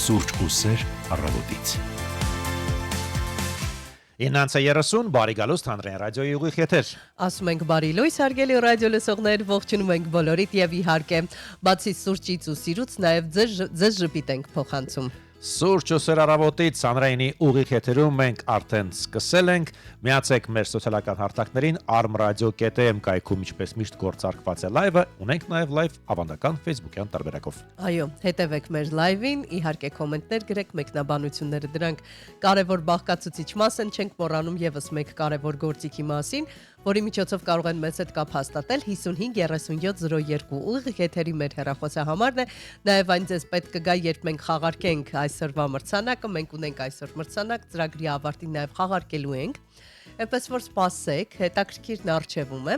Սուրճ ու սեր առավոտից։ 9:30 բարի գալուստ Հանրային ռադիոյի ուղիղ եթեր։ Ասում ենք բարի լույս, հարգելի ռադիո լսողներ, ողջունում ենք բոլորիդ եւ իհարկե բացի սուրճից ու սիրուց նաեւ ձեզ ժպիտ ենք փոխանցում։ Սուրճ ու սեր առավոտից Հանրայինի ուղիղ եթերում մենք արդեն սկսել ենք։ Միացեք մեր սոցիալական հարթակներին armradio.am կայքում ինչպես միշտ գործարկված է լայվը, ունենք նաև լայվ ավանդական Facebook-յան տարբերակով։ Այո, հետևեք մեր լայվին, իհարկե կոմենտներ գրեք, մեկնաբանությունները դրանք կարևոր բաղկացուցիչ մաս են, չենք մոռանում եւս մեկ կարևոր գործիքի մասին, որի միջոցով կարող են մեզ հետ կապ հաստատել 55 37 02 ուղիղ եթերի մեր հեռախոսահամարն է, նաև այն ձեզ պետք կգա, երբ մենք խաղարկենք այսօրվա մրցանակը, մենք ունենք այսօր մրցանակ, ծրագրի ավարտին նաև խաղարկելու ենք, այնպես որ սպասեք, հետաքրքիրն առջևում է,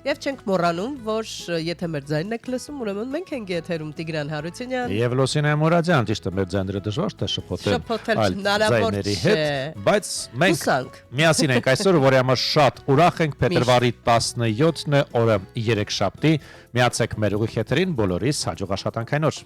եւ չենք մոռանում, որ եթե մեր ձայնն եք լսում, ուրեմն մենք ենք եթերում Տիգրան Հարությունյան Եվ Լուսինե Մուրադյան, ճիշտ է, մեր ձայները դժվար թե շփոթել հնարավոր չէ, բայց մենք միասին ենք այսօր, որի համար շատ ուրախ ենք, փետրվարի 17-ն է, օրը երեքշաբթի, միացեք մեր ուղիղ եթերին, բոլորիս հաջող աշխատանքային օր։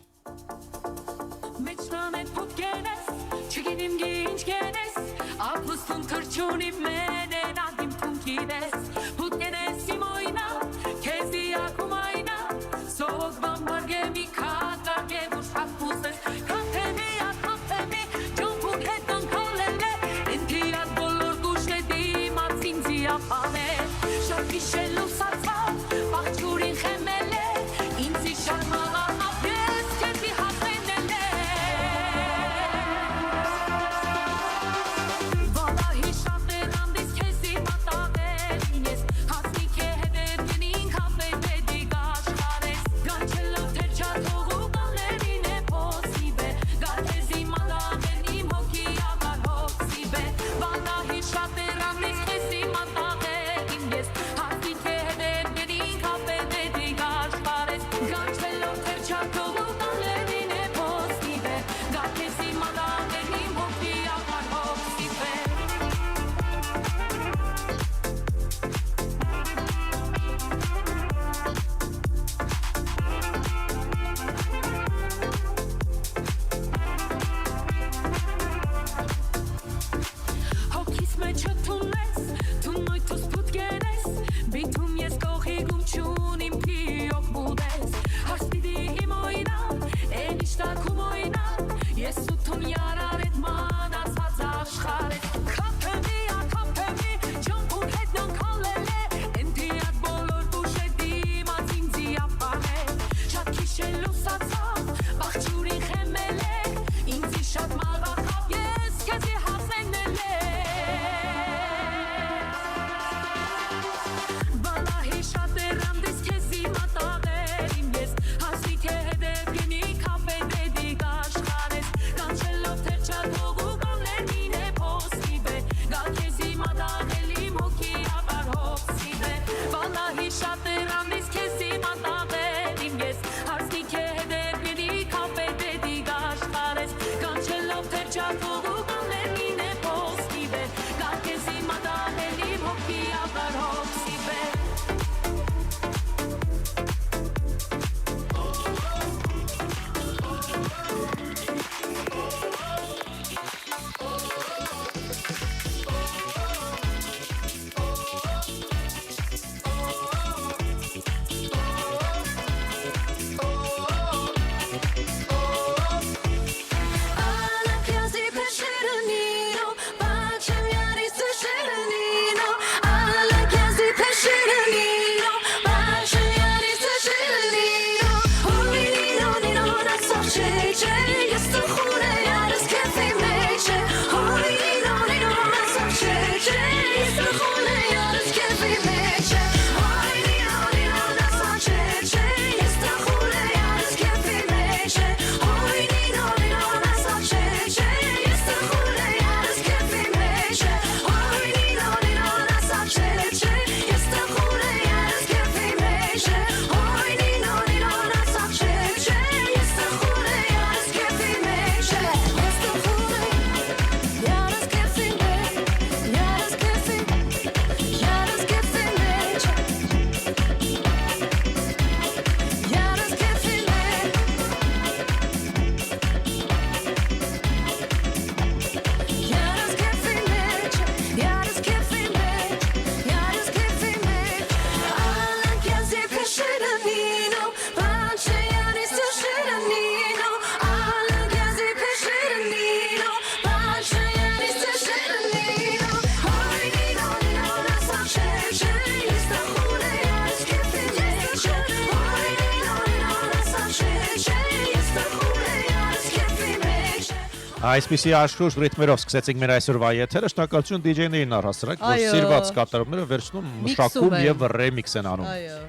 Այսպիսի աշխուժ ռիթմերով սկսեցինք մեր այսօրվա եթերը, շնորհակալություն DJ-ներին առհասարակ, որ սիրված կատարումները վերցնում մշակում եւ ռեմիքս են անում։ Այո։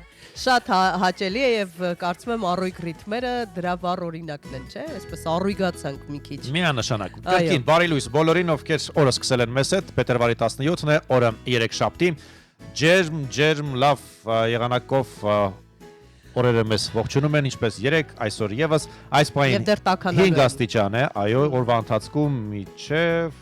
Շատ հաճելի է եւ կարծում եմ առույգ ռիթմերը դրա վառ օրինակն են, չէ՞, այսպես առույգացանք մի քիչ։ Միանշանակ։ Կրկին բարի լույս բոլորին, ովքեր օրը սկսել են մեզ հետ, փետրվարի 17-ն է, օրը 3 շաբթի։ Ջերմ լավ եղանակով օրերը մեզ ողջունում են, ինչպես 3 այսօր եւս այս պահին 5 աստիճան է, այո, օրվա ընթացքում մինչև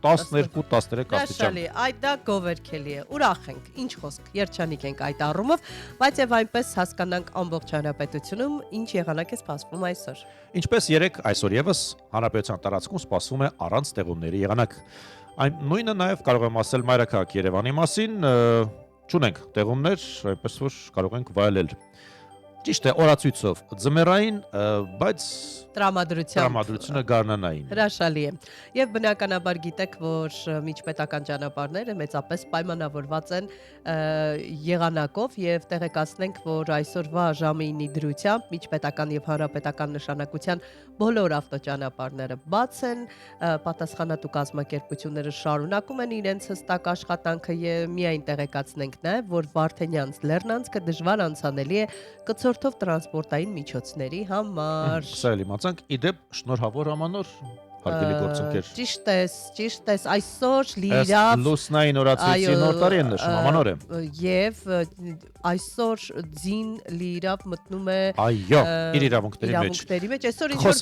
12-13 աստիճան։ Այդ դա գովերքելի է։ Ուրախ ենք, ինչ խոսք, երջանիկ ենք այդ առումով, բայց եւ այնպես հասկանանք ամբողջ հանրապետությունում ինչ եղանակ է սպասվում այսօր։ Ինչպես 3 այսօր եւս հանրապետության տարածքում սպասվում է առանց տեղումների եղանակ։ Այն նույնը նաեւ կարող եմ ասել Մայրաքաղաք Երևանի մասին, չունենք տեղումներ, այնպես որ կարող ենք վայելել։ Ճիշտ է, օրացույցով ձմեռային, բայց տրամադրությունը գարնանային։ Հրաշալի է։ Եվ բնականաբար գիտեք, որ միջպետական ճանապարհները մեծապես պայմանավորված են եղանակով եւ տեղեկացնենք, որ այսօրվա ժամի 9-ի դրությամբ միջպետական եւ հանրապետական նշանակության բոլոր ավտոճանապարհները բաց են, պատասխանատու կազմակերպությունները շարունակում են իրենց հստակ աշխատանքը եւ միայն տեղեկացնենք նաեւ, որ Վարդենյանց Լեռնանցքը դժվար անցանելի է կցորդով տրանսպորտային միջոցների համար։ Իդեպ շնորհավոր ամանոր հարգելի գործընկեր։ Ճիշտ է, այսօր լիրավ լուսնային օրացույցի նոր տարի են նշում, ամանոր է։ Եվ այսօր ձին լիրավ մտնում է այո, իր իրավունքների մեջ։ Այսօր ինչ որ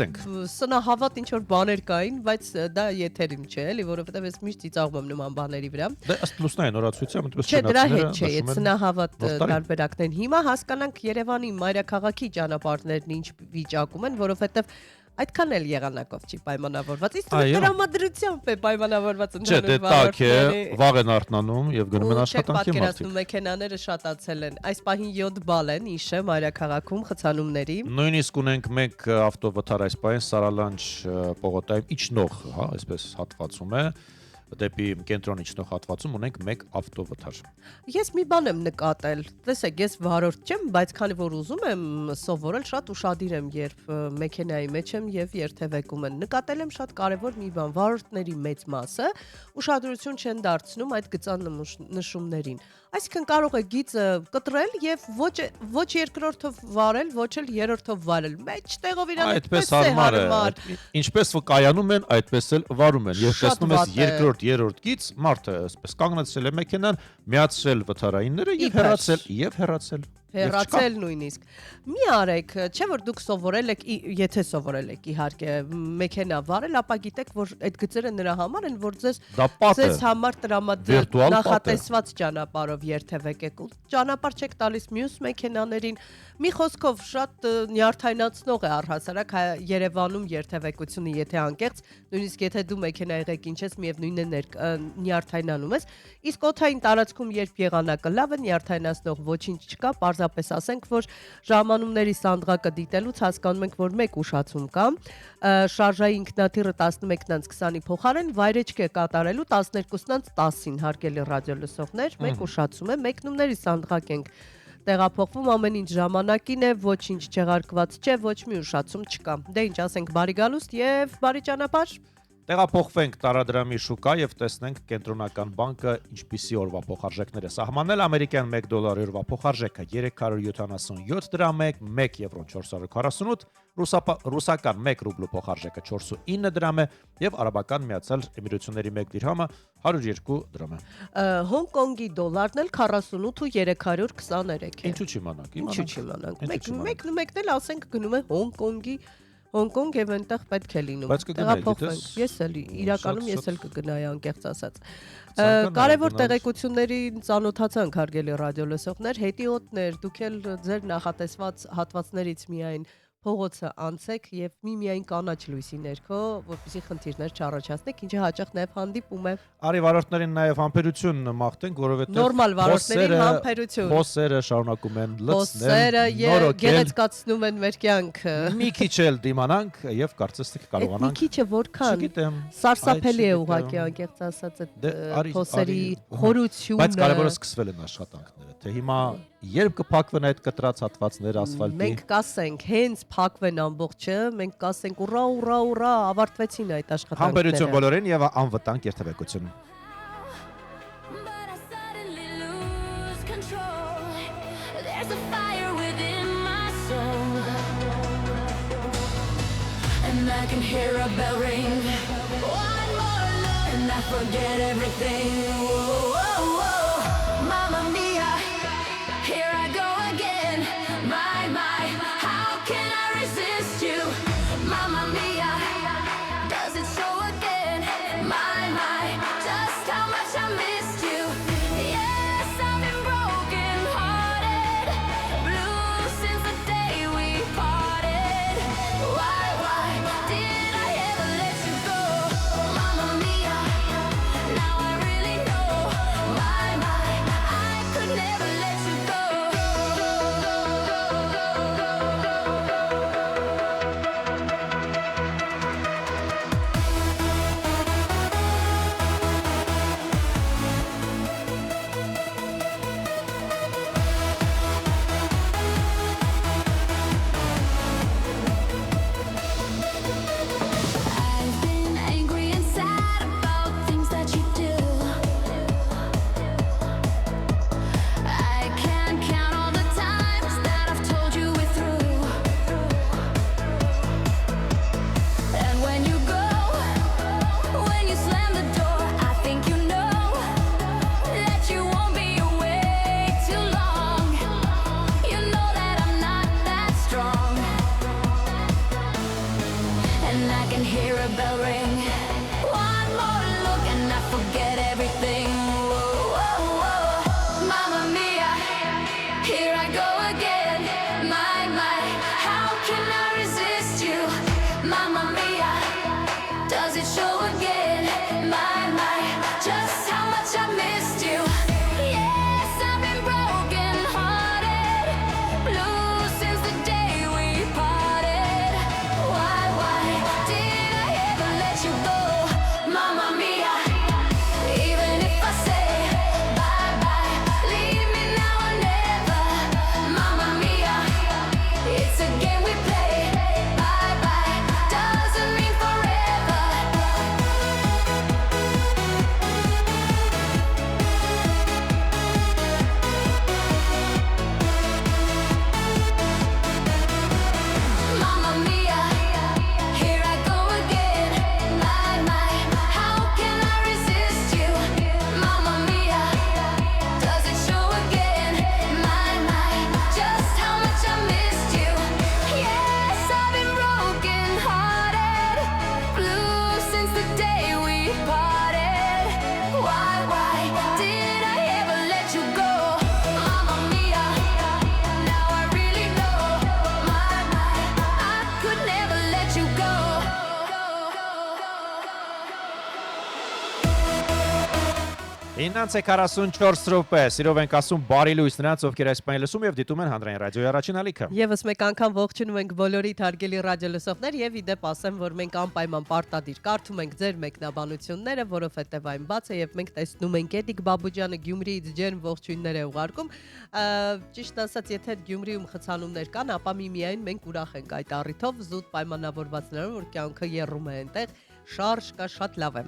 սնահավատ ինչ որ բաներ կային, բայց դա եթերում չէ, էլի, որովհետև ես միշտ ծիծաղում եմ նման բաների վրա։ Դե ըստ լուսնային օրացույցի այդպես չէ, դրա հետ չէ, այդ սնահավատ տարբերակներն։ Հիմա հասկանանք Երևանի մայրաքաղաքի ճանապարհներն ինչ վիճակում են, որովհետև այդքան էլ եղանակով չի պայմանավորված։ Իսկ տրամադրությամբ է պայմանավորված ընդհանուր վարորդների։ Չէ, դե տակ է, վաղ են արթնանում եւ գնում են աշխատանքի մարդիկ։ Պատկերացնում մեքենաները շատացել են։ Այս պահին 7 բալ են իշը մայրաքաղաքում խցանումների։ Նույնիսկ ունենք մեկ ավտովթար այս պահին Սարալանջ պողոտայում իջնող, հա, այսպես հատվածում է։ Դեպի կենտրոն իջնող հատվածում ունենք մեկ ավտովթար։ Ես մի բան եմ նկատել։ Տեսեք, ես վարորդ չեմ, բայց քանի որ ուզում եմ սովորել, շատ ուշադիր եմ, երբ մեքենայի մեջ եմ եւ երթևեկում են։ Նկատել եմ շատ կարեւոր մի բան, վարորդների մեծ մասը ուշադրություն չեն դարձնում այդ գծան նշումներին։ Այսինքն կարող է գիծը կտրել եւ ոչ երկրորդով վարել, ոչ էլ երրորդով վարել։ Մեջտեղով իրան այդպես հարմար է։ Ինչպես կայանում են, այդպես էլ վարում են։ Երբ տեսնում ես երկրորդ, երրորդ գիծ, մարդը այսպես կանգնեցրել է մեքենան, միացրել վթարայինները եւ հեռացել նույնիսկ։ Մի արեք, չէ՞ որ դուք սովորել եք, եթե սովորել եք իհարկե մեքենա վարել, ապա գիտեք, որ այդ գծերը նրա համար են, որ ձեզ համար տրամադրված նախատեսված ճանապարհով երթևեք եք ու ճանապարհ չեք տալիս մյուս մեքենաներին։ Մի խոսքով շատ նյարդայնացնող է առհասարակ Երևանում երթևեկությունը, եթե անկեղծ, նույնիսկ եթե դու մեքենա եղեք ինչ ես, միևնույնն է նյարդայնանում ես, իսկ օդային տարածքում երբ եղանակը լավ է, նյարդայնացնող ոչինչ չկա, պարզապես ասենք, որ ժամանումների սանդղակը դիտելուց հասկանում ենք, որ մեկ ուշացում կա, շարժայի ինքնաթիռը 11:20-ի փոխարեն վայրեջք է կատարելու 12:10-ին, հարգելի ռադիո լսողներ, մեկ ուշացում է, մեկնումների սանդղակ ենք տեղափոխվում ամեն ինչ ժամանակին է, ոչինչ չեղարկված չէ, ոչ մի ուշացում չկա։ Դե ինչ ասենք, բարի գալուստ եւ բարի ճանապարհ։ Տեղափոխվենք տարադրամի շուկա եւ տեսնենք կենտրոնական բանկը ինչպիսի օրվա փոխարժեքներ է սահմանել։ Ամերիկյան $1 օրվա փոխարժեքը 377 դրամ է, 1 եվրոն 448, ռուսական 1 ռուբլու փոխարժեքը 409 դրամ է եւ արաբական Միացյալ Էմիրությունների 1 դիրհամը 102 դրամ է։ Հոնկոնգի դոլարն էլ 48,323 է։ Ինչու՞ չիմանանք։ Մեկն էլ ասենք գնում է Հոնկոնգ եւ այնտեղ պետք է լինում։ Տեղափոխվենք։ Ես էլ իրականում ես էլ կգնայի անկեղծ ասած։ Կարևոր տեղեկություններին ծանոթացանք հարգելի ռադիո լսողներ, հետիոտներ, դուք էլ ձեր նախատեսված հատվածներից միայն փողոցը անցեք եւ միմիայն կանաչ լույսի ներքո, որպեսզի խնդիրներ չառաջացնեք, ինչը հաճախ նաեւ հանդիպում է։ Արի վարորդներին նաեւ համբերություն մաղթենք, որովհետեւ նորմալ վարորդներին համբերություն։ Բոսերը շարունակում են լցնել, բոսերը գեղեցկացնում են մեր կյանքը։ Մի քիչ էլ դիմանանք եւ կարծես թե կարողանանք։ Մի քիչը որքան սարսափելի է ուղղակի անկեղծ ասած այդ բոսերի խորությունը։ Բայց կարևորը սկսվել են աշխատանքները։ թե հիմա երբ կփակվեն այդ կտրած հատվածները ասֆալտի։ Մենք կասենք, հենց փակվեն ամբողջը, մենք կասենք ուրա, ուրա, ուրա, ավարտվեցին այդ աշխատանքները։ Համբերություն բոլորին եւ անվտանգ երթևեկություն։ But I suddenly lose control. There's a fire within my soul, and I can hear a bell ring. One more look, and I forget everything. Whoa, whoa, whoa. Mamma mia, here I go again. My, how can I resist you? Mamma mia, does it show again? My, just how much I missed you. Yes, I've been broken hearted, blue since the day we parted. Why did I ever let you go? Mamma mia, now I really know. My, I could never let you go. I've been angry and sad about things that you do. I can't count all the times that I've told you we're through. And when you go, when you slam the door, I think you know that you won't be away too long. You know that I'm not that strong. And I can hear a bell ring. One more look and I forget everything. Whoa, whoa, whoa. Mamma mia, here I go again. My, how can I resist you? Mamma mia, does it show again? My, just how much I missed you. Yes, I've been broken hearted, blue since the day we parted. Why did I ever let you go? Mamma mia, even if I say bye, leave me now or never. Mamma mia, it's a game we play. Bye, doesn't mean forever. Mamma mia, here I go again. My, how can I resist you? Mamma mia, does it show again? My, just how much I missed you. Yes, I've been broken hearted, blue since the day we parted. Why did I ever let you go? Mamma mia, now I really know. I could never let you go. 9:44 րոպե։ Սիրով ենք ասում բարի լույս նրանց, ովքեր այս պահին լսում եւ դիտում են Հանրային ռադիոյի առաջին ալիքը։ Եվս մեկ անգամ ողջունում ենք բոլորիդ հարգելի ռադիոլսողներ եւ իդեպ ասեմ, որ մենք անպայման պարտադիր կարդում ենք ձեր մեկնաբանությունները, որովհետեւ այն բաց է եւ մենք տեսնում ենք Էդիկ Բաբուջյանը Գյումրիից ջերմ ողջույններ է ուղարկում։ Ճիշտ ասած, եթե Գյումրիում խցանումներ կան, ապա միայն մենք ուրախ ենք այդ առիթով, զուտ պայմանավորված նրանով, որ կյանքը եռում է այնտեղ։ Շարժ կա, շատ լավ է։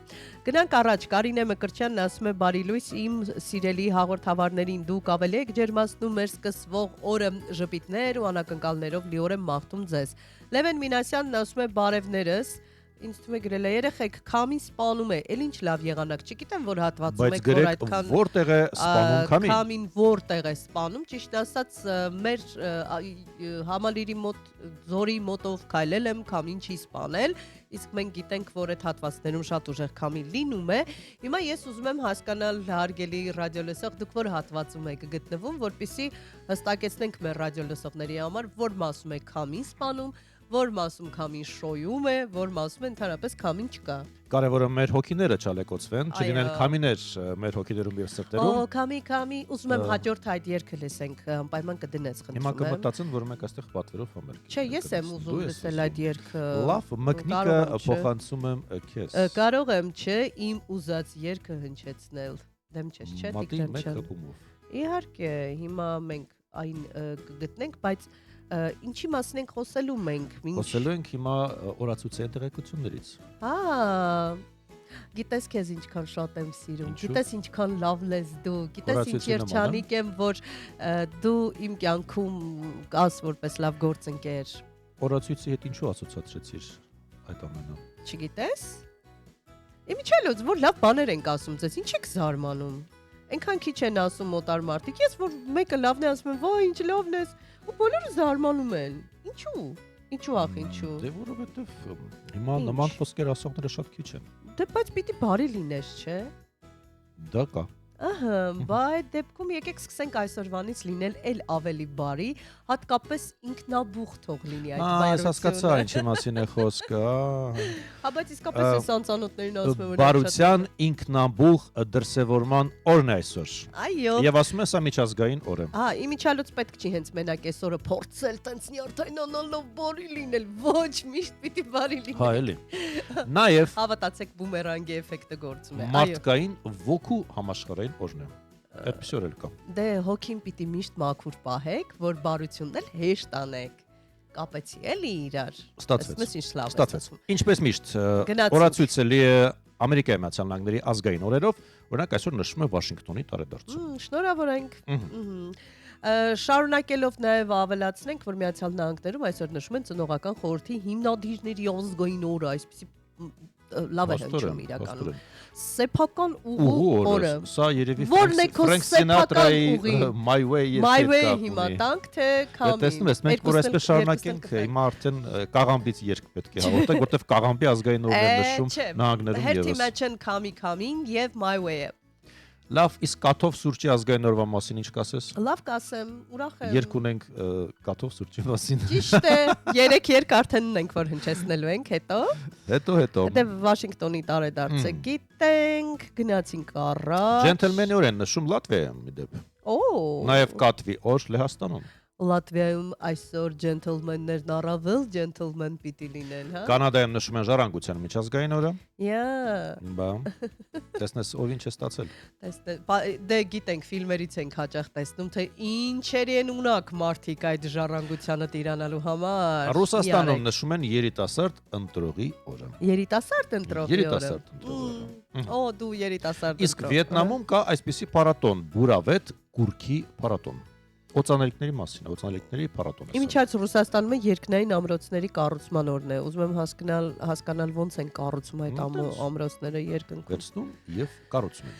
Գնանք առաջ, Կարինե Մկրտչյանն ասում է բարի լույս, իմ սիրելի հաղորդավարներին դուք ավելի եք ջերմացնում մեր սկսվող օրը ժպիտներ ու անակնկալներով լիորեն մաղթում ձեզ։ Լևեն Մինասյանն ասում է բարևներս, ինձ թվում է գրել է երեխեք քամին սպանում է, էլ ինչ լավ եղանակ, չգիտեմ որ հատվածում եք որ այդքան որտեղ է սպանում քամին։ Քամին որտեղ է սպանում, ճիշտ ասած մեր համալիրի մոտ ձորի մոտով քայլել եմ, քամին չի սպանել, իսկ մենք գիտենք որ այդ հատվածներում շատ ուժեղ քամին լինում է։ Հիմա ես ուզում եմ հասկանալ հարգելի ռադիոլսող, դուք որ հատվածում եք գտնվում, որպեսզի հստակեցնենք մեր ռադիոլսողների համար, որ մասում է քամին սպանում, որ մասում քամին շոյում է, որ մասում ընդհանրապես քամին չկա։ Կարևորը մեր հոգիները չալեկոծվեն, չլինեն քամիներ մեր հոգիներում եւ սրտերում։ Օ, քամի, ուզում եմ հաջորդ այդ երգը լսենք, անպայման կդնես, խնդրում եմ։ Հիմա կմտածեն, որ մենք այստեղ պատվերով համերգ։ Չէ, ես եմ ուզում լսել այդ երգը։ Լավ, մկնիկը փոխանցում եմ քեզ։ Կարող եմ, չէ, իմ ուզած երգը հնչեցնել։ Դեմ չես, չէ, Մատի Տիգրան մեկ ջան։ հպումով։ Իհարկե, հիմա մենք այն կգտնենք, բայց ինչի մասին ենք խոսելու մենք։ Խոսելու ենք հիմա օրացույցի տեղեկություններից։ Գիտես քեզ ինչքան շատ եմ սիրում, Ինչու՞։ գիտես ինչքան լավն ես դու, գիտես ինչ Օրացույցի նման, երջանիկ եմ, որ դու իմ կյանքում կաս որպես լավ գործընկեր։ Օրացույցի հետ ինչու ասոցացրեցիր այդ ամենը։ Չգիտես։ Իմիջիայլոց որ լավ բաներ ենք ասում, ձեզ ինչ եք զարմանում։ Այնքան քիչ են ասում մոտար մարդիկ, ես որ մեկը լավն է ասում եմ, «Վայ, ինչ լավն ես», ու բոլորը զարմանում են։ Ինչու։ Ինչու ախ, ինչու։ Դե որովհետև հիմա Ինչ։ նման խոսքեր ասողները շատ քիչ են։ Դե բայց պիտի բարի լինես, չէ։ Դա կա։ Ահա, բայց դեպքում եկեք սկսենք այսօրվանից լինել էլ ավելի բարի, հատկապես ինքնաբուխ թող լինի այդ Ես հասկացա ինչի մասին է խոսքը։ Հա, բայց իսկապես ես անծանոթներին ասում եմ, որ Բարության ինքնաբուխ դրսևորման օրն է այսօր։ Այո։ Եվ ասում են սա միջազգային օր է։ Հա, իմիջիալոց պետք չի հենց մենակ այսօրը փորձել տենց նյարդայնանալով բարի լինել, ոչ, միշտ պիտի բարի լինել։ Հա, էլի։ Նաև Հավատացեք, բումերանգի էֆեկտը գործում է։ մարդկային ոգու համաշխարհային օրն է։ Այդպես օր էլ կա։ Դե հոգին պիտի միշտ մաքուր պահեք, որ բարությունն էլ հեշտ անեք։ Կապեցի էլի իրար։ Ստացվեց։ Ասում ես ինչ լավ է Ստացվեց։ Ինչպես միշտ, Գնացինք։ օրացույցը լի է Ամերիկայի Միացյալ Նահանգների ազգային օրերով, օրինակ այսօր նշվում է Վաշինգտոնի տարեդարձը։ Շնորհավոր ենք։ Շարունակելով նաև ավելացնենք, որ Միացյալ Նահանգներում այսօր նշում են ծնողական խորհրդի հիմնադիրների ազգային օրը, այսպեսի լավ է հնչում իրականում։ Սեփական ուղու օրը։ Սա երևի Որն է քո Ֆրենք սեփական Սինատրայի ուղի։ My Way My way երգը հիմա տանք թե քամի։ Տեսնում ես, մենք որ այսպես շարունակենք, հիմա արդեն Կաղամբից երգ պետք է հաղորդենք, որտեղ Կաղամբի ազգային օրն է նշում նահանգներում Հերթի եւս։ մեջ են քամի եւ My way-ը։ Լավ, իսկ կաթով սուրճի ազգային օրվա մասին ինչ կասես։ Լավ կասեմ, ուրախ եմ։ Երգ ունենք կաթով սուրճի մասին։ Ճիշտ է, 3 երկ արդեն ունենք, որ հնչեցնելու ենք հետո։ Հետո։ Դե Վաշինգտոնի տարեդարձը գիտենք, գնացինք առաջ։ Ջենտլմենի օր են նշում Լատվիայում մի դեպ։ Օ, Նաև կատվի օր Լեհաստանում։ Լատվիայում այսօր ջենտլմեններն առավել ջենտլմեն պիտի լինեն, հա։ Կանադայում նշում են ժառանգության միջազգային օրը։ Yeah, Բա։ Տեսնես ով ինչ է ստացել։ դե գիտենք, ֆիլմերից ենք հաճախ տեսնում, թե ինչերի են ունակ մարդիկ այդ ժառանգությանը տիրանալու համար։ Ռուսաստանում նշում են երիտասարդ ընտրողի օրը։ Երիտասարդ ընտրողի օրը։ Երիտասարդ ընտրողի օրը։ Օ, դու երիտասարդ Իսկ Վիետնամում կա այսպիսի փառատոն՝ Բուրավետ Կուրքի փառատոն։ Օծանելիքների մասին, օծանելիքների փառատոն է։ Իմիջիայլոց Ռուսաստանում է երկնային ամրոցների կառուցման օրն է։ Ուզում եմ հասկանալ ոնց են կառուցում այդ ամրոցները երկնքում։ Վերցնում եւ կառուցում են։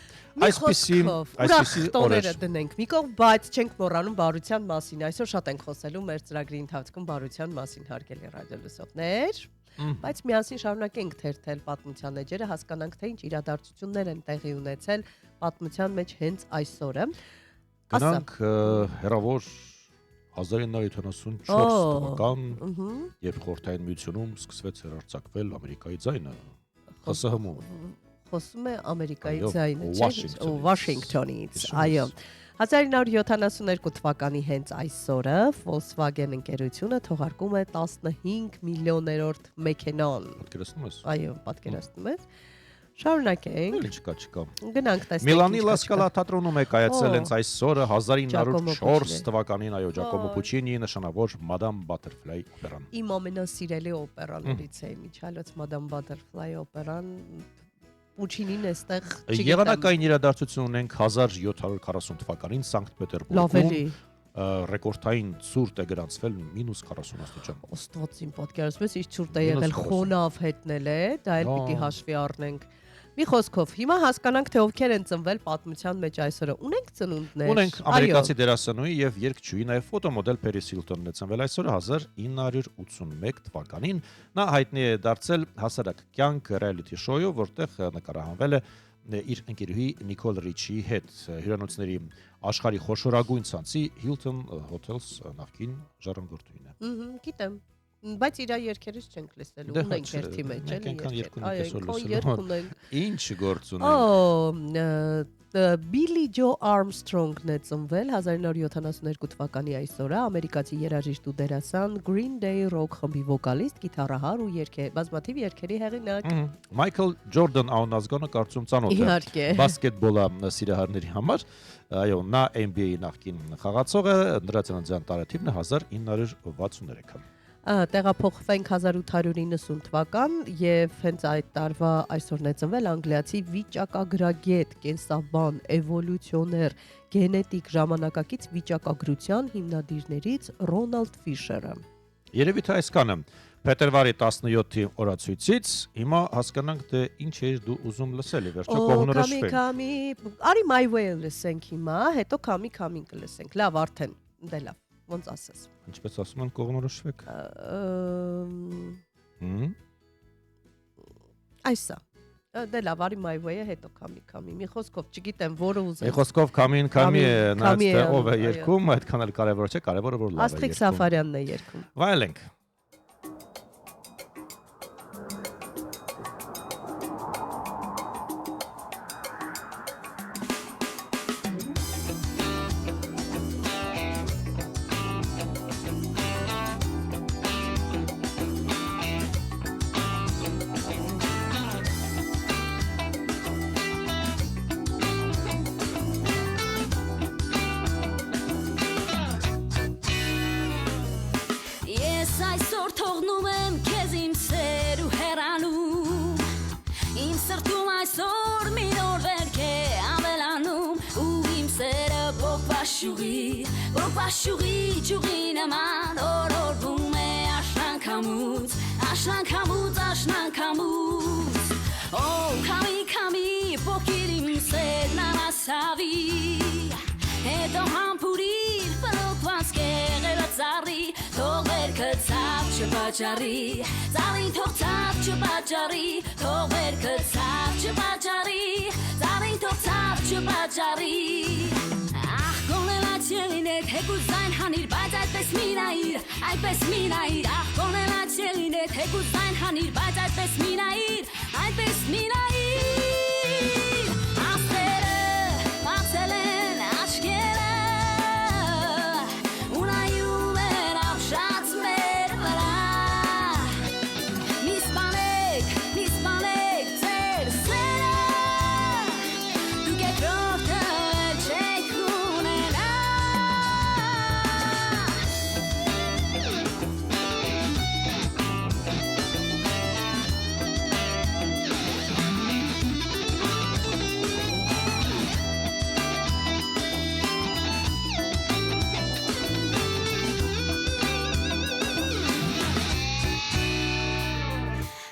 Այսպիսի օրեր դնենք։ Մի կողմ, բայց չենք մոռանում բարության մասին։ Այսօր շատ ենք խոսելու մեր ծրագրի ընթացքում բարության մասին, հարգելի ռադիոլսողներ։ Բայց միասին շարունակենք թերթել պատմության էջերը, հասկանանք թե ինչ իրադարձություններ են տեղի ունեցել պատմության մեջ հենց այսօրը։ Գնանք հերավոր 1974 թվական, երբ Խորհրդային Միությունում սկսվեց հեռարձակվել Ամերիկայի ձայնը, ԽՍՀՄ-ում։ Խոսում է Ամերիկայի ձայնը, Washington-ից, Washington-ից, այո։ 1972 թվականի հենց այսօրը Volkswagen ընկերությունը թողարկում է 15 միլիոներորդ մեքենան։ Պատկերացնում ես։ Այո, պատկերացնում ես։ Շարունակենք։ Չկա։ Գնանք տեսնենք։ Միլանի Լա Սկալա թատրոնում է կայացել հենց այսօրը 1904 թվականին, այո, Ջակոմո Պուչինիի նշանավոր Madame Butterfly օպերան։ Իմ ամենասիրելի օպերաներից է միջալոց Madame Butterfly օպերան։ Պուչինին էստեղ չգիտեմ։ Եղանակային իրադարձություն ունենք 1740 թվականին Սանկտ Պետերբուրգում։ Լավելի։ Ռեկորդային ցուրտ է գրանցվել -40 աստիճան։ Ոստվոցին պատկերացնում ես, ինչ ցուրտ է եղել, խոնավ հետնել է, դա էլ պիտի հաշվի առնենք։ Մի խոսքով, հիմա հասկանանք թե ովքեր են ծնվել պատմության մեջ այսօրը։ Ունենք ծնունդներ։ Ունենք ամերիկացի դերասանուհի եւ երգչուհի, նաեւ ֆոտոմոդել Փերիս Հիլտոնն է ծնվել այսօրը 1981 թվականին։ Նա հայտնի է դարձել հասարակ կյանք ռեալիթի շոյով, որտեղ նկարահանվել է իր ընկերուհի Նիկոլ Ռիչիի հետ հյուրանոցների աշխարհի խոշորագույն ցանցի Hilton Hotels նախկին ժառանգորդուհին է։ Գիտեմ։ Բայց իր երկերից չենք լսելու, ունենք երթի մեջ, էլի։ Այնքան երկուն Այո, կեսօր երկ լսելու։ ունենք։ Ինչ գործ ունենք։ Բիլի Ջո Արմսթրոնգն է ծնվել 1972 թվականի այսօրը, ամերիկացի երաժիշտ ու դերասան, Green Day ռոք խմբի վոկալիստ, գիտարահար ու բազմաթիվ երգերի հեղինակ։ Մայքլ Ջորդան անազգանը կարծում ծանոթ է Իհարկե։ բասկետբոլա սիրահարների համար։ Այո, նա NBA նախկին խաղացող է, նրա ծննդյան տարեթիվն է 1963։ Տեղափոխվենք 1890 թվական եւ հենց այդ տարվա այսօրն է ծնվել անգլիացի վիճակագրագետ, կենսաբան, էվոլյուցիոներ, գենետիկ ժամանակակից վիճակագրության հիմնադիրներից Ռոնալդ Ֆիշերը։ Երևի թե այսքանը փետրվարի 17-ի օրացույցից հիմա հասկանանք թե ինչ է դու ուզում լսել, վերջո կողնորոշվենք։ Քամի, արի My Way լսենք հիմա, հետո քամի կլսենք։ Լավ, արդեն, դե լավ, ոնց ասես։ Ինչպես ասում են կողնորոշվեք։ Այսա։ Դե լավ, արի My Way-ը, հետո քամի։ Մի խոսքով, չգիտեմ, որը ուզեմ։ Մի խոսքով քամի է, նայած թե ով է այո։ երգում, այդքան էլ կարևոր չէ, կարևորը որ լավ է Աստղիկ երգում։ Սաֆարյանն է երգում։ Վայելենք։ Ես այսօր թողնում եմ քեզ իմ սեր ու հեռանում Իմ սրտում այսօր մի նոր վերք է ավելանում Ու իմ սերը բոկվաշուղի ճյուղի նման օրորվում է աշնանքամուց Օ քամի բոկիր իմ սերն անասավի Հետո համբուրիր բլոկված կեղերը ծառի Թող վերքը ցավ չպաճառի Ծառին թող ցավ չպաճառի Թող վերքը ցավ չպաճառի Ծառին թող ցավ չպաճառի Ախ կոնելաց ելինեք հեկուց զայն հանիր Բայց այդպես մի նայիր Ախ կոնելաց ելինեք հեկուց զայն հանիր Բայց այդպես մի նայիր Աստերը մացել են աչքերը Ու նայում են ապշած մեր վրա Մի սպանեք ձեր սերը Դուք երկրորդը չեք ունենա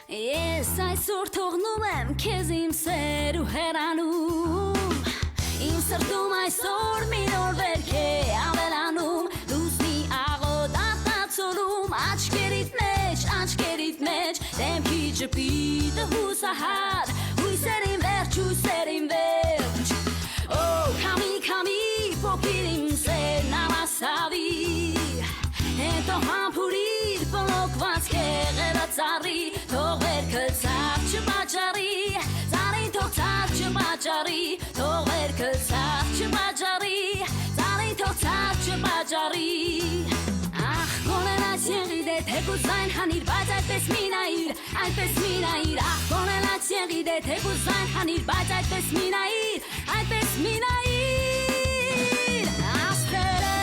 Ես այսօր թողնում եմ քեզ իմ սեր ու հեռանում Իմ սրտում այսօր մի նոր վերք է ավելանում Լուսնի աղոտ աչքերիդ մեջ Դեմքի ջպիտը հուսահատ Հույսերին վերջ Օ քամի փոքիր իմ սերն ամասավի Հետո համբուրիր բլոկված կեղերը ծառի Թող վերքը ցավ չպաճառի Ծառին թող ցավ չպաճառի Թող վերքը ցավ չպաճառի Ծառին թող ցավ չպաճառի Ախ կոնելաց եղիդ է թեկուզ զայն հանիր Բայց այդպես մի նայիր Ախ կոնելաց եղիդ է թեկուզ զայն հանիր Բայց այդպես մի նայիր Աստերը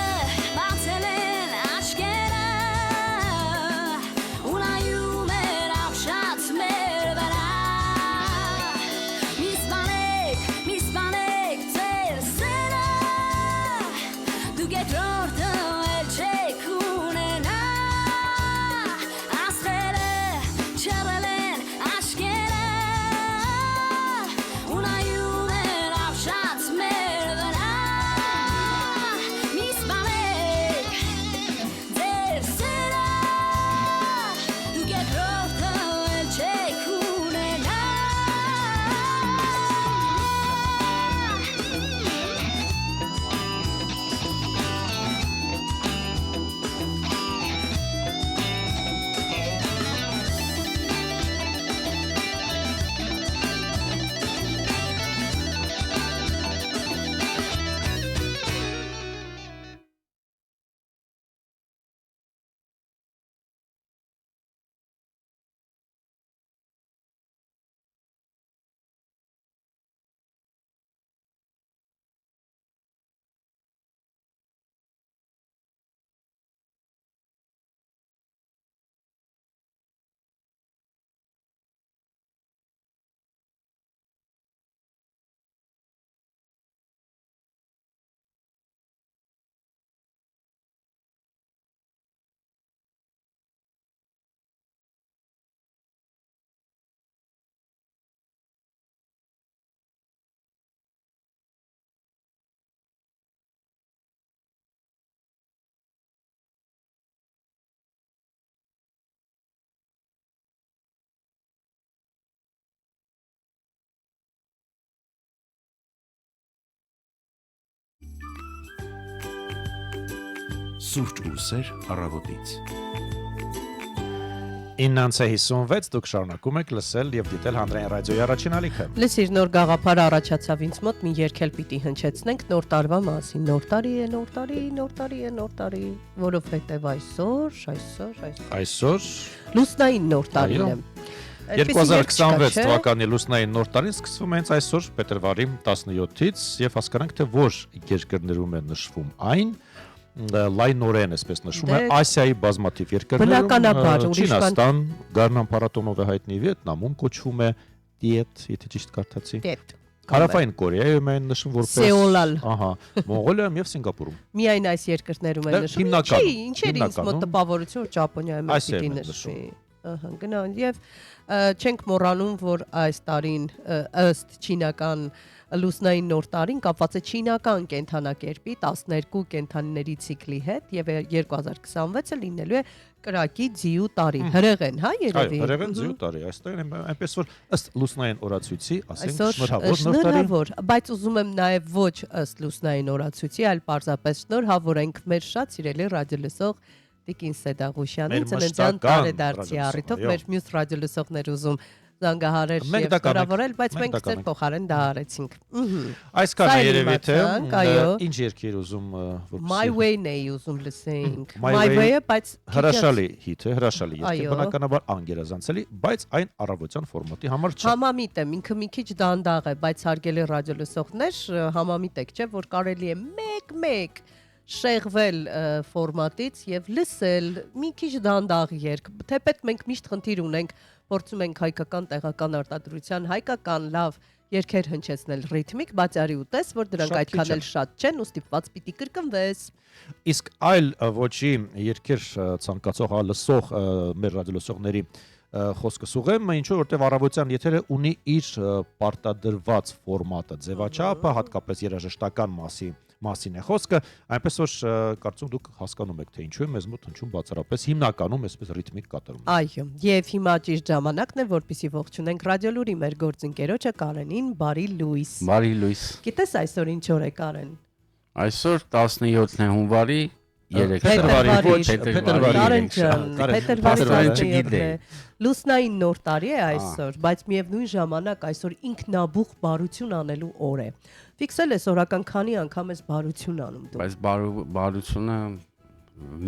բացել են աչքերը Ու նայում են ապշած մեր վրա Մի սպանեք ձեր սերը Դուք երկրորդը էլ չեք ունենա Աստղերը չռել են աչքերը Ու նայում են ապշած մեր Սուրճ ու սեր առավոտից։ 9:56 դուք շարունակում եք լսել եւ դիտել հանրային ռադիոյի առաջին ալիքը։ Լսիր, նոր գաղափար առաջացավ ինձ մոտ, մի երգել պիտի հնչեցնենք նոր տարվա մասին։ Նոր տարի է, նոր տարի, նոր տարի է, նոր տարի, որովհետեւ այսօր լուսնային նոր տարին է։ 2026 թվականի լուսնային նոր տարին սկսվում է հենց այսօր, փետրվարի 17-ից, եւ հասկանանք թե որ երկրներում է նշվում այն լայնորեն, այսպես նշվում է, Ասիայի բազմաթիվ երկրներում, Չինաստան, Գառնան փառատոնով է հայտնի, Վիետնամում կոչվում է Տիետ, եթե ճիշտ կարդացի։ Հարավային Կորեայում են նշվում որպես Սեուլ, ահա, Մոնղոլիայում եւ Սինգապուրում։ Միայն այս երկրներում են նշվում։ Չի, ինչեր ինձ մոտ տպավորություն, որ Ճապոնիայում է պիտի նշվի։ Ահա, գնան եւ չենք մոռանում, որ այս տարին ըստ չինական լուսնային նոր տարին կապված է չինական կենթանակերպի 12 կենթանիների ցիկլի հետ եւ 2026-ը լինելու է կրակի ձիու տարի։ Հրեղեն, հա, երևի։ Այո, հրեղեն ձիու տարի, այստեղ այնպես որ ըստ լուսնային օրացույցի, ասենք շնորհավոր, բայց ուզում եմ նաեւ ոչ ըստ լուսնային օրացույցի, այլ պարզապես շնորհավորենք մեր շատ սիրելի ռադիոլսող Տիկին Սեդաղուշյանին ծննդյան տարեդարձի առիթով մեր մյուս ռադիոլսողներ ուզում զանգահարել եւ շնորհավորել, բայց մենք ձեր փոխարեն դա արեցինք։ Այսքան երևի թե ինչ երկիր ուզում որպես My Way-ն էի ուզում լսենք։ My Way-ը, բայց հրաշալի հիթ է, հրաշալի երկիր, բնականաբար անգերազանցելի, բայց այն առավոտյան ֆորմատի համար չէ։ Համամիտ եմ, ինքը մի քիչ դանդաղ է, բայց հարգելի ռադիոլսողներ, համամիտ եք, չէ, որ կարելի է մեկ շեղվել ֆորմատից եւ լսել մի քիչ դանդաղ երգ։ Թեպետ մենք միշտ խնդիր ունենք, փորձում ենք հայկական տեղական արտադրության, հայկական լավ երգեր հնչեցնել ռիթմիկ, բայց արի ուտես, որ դրանք այդքան էլ շատ չեն ու ստիպված պիտի կրկնվես։ Իսկ այլ ոչի երկեր ցանկացող լսող մեր ռադիոլսողների խոսքս ուղեմ, ինչու որտեվ առավոտյան եթերը ունի իր պարտադրված ֆորմատը, ձևաչափը, հատկապես երաժշտական մասին է խոսքը, այնպես որ կարծում դուք հասկանում եք թե ինչու է մեզ մոտ հնչում բացառապես հիմնականում այսպես ռիթմիկ կատարում։ Այո, եւ հիմա ճիշտ ժամանակն է, որպեսզի ողջունենք ռադիոլուրի մեր գործընկերոջը Կարենին, բարի լույս։ Բարի լույս։ Գիտես այսօր ինչ օր է, Կարեն։ Այսօր 17-ն է հունվարի 3 փետրվարի լուսնային նոր տարի է այսօր, բայց միևնույն ժամանակ այսօր ինքնաբուխ բարություն անելու օր է։ Ֆիքսել ես օրական քանի անգամ ես բարություն անում դու։ Բայց բարությունը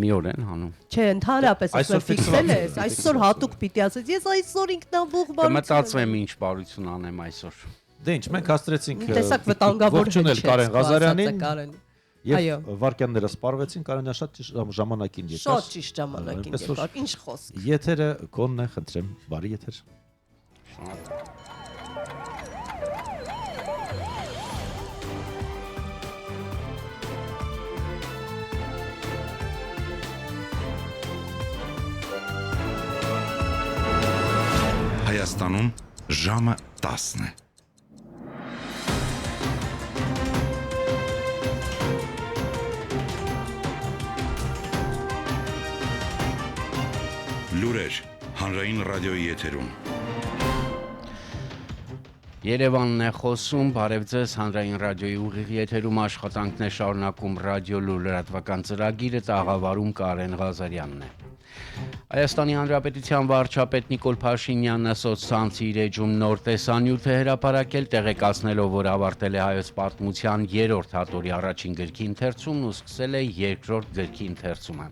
մի օր են անում։ Չէ, ընդհանրապես այսօր ֆիքսել ես, այսօր հատուկ պիտի ասես, ես այսօր ինքնաբուխ բարություն։ Կմտածում եմ ինչ բարություն անեմ այսօր։ Դե ինչ, մենք հաստրեցինք տեսակ վտանգավոր ողջունել Կարեն Ղազարյանին։ Այո, վարքյանները սպառվեցին, Կարենյանը շատ ժամանակին եկավ։ Շատ ճիշտ ժամանակին եկավ, ինչ խոսք։ Եթերը կոնն է, խնդրեմ, բարի եթեր։ Հայաստանում ժամը 10 է։ Լուրեր հանրային ռադիոյի եթերում։ Երևանն է խոսում, բարև ձեզ, հանրային ռադիոյի ուղիղ եթերում աշխատանքն է շարունակում ռադիոլու լրատվական ծրագիրը, տաղավարում Կարեն Ղազարյանն է։ Հայաստանի Հանրապետության վարչապետ Նիկոլ Փաշինյանը սոցցանցի իր էջում նոր տեսանյութ է հրապարակել, տեղեկացնելով, որ ավարտել է հայոց պատմության 3-րդ հատորի առաջին գրքի ընթերցումն ու սկսել է 2-րդ գրքի ընթերցումը։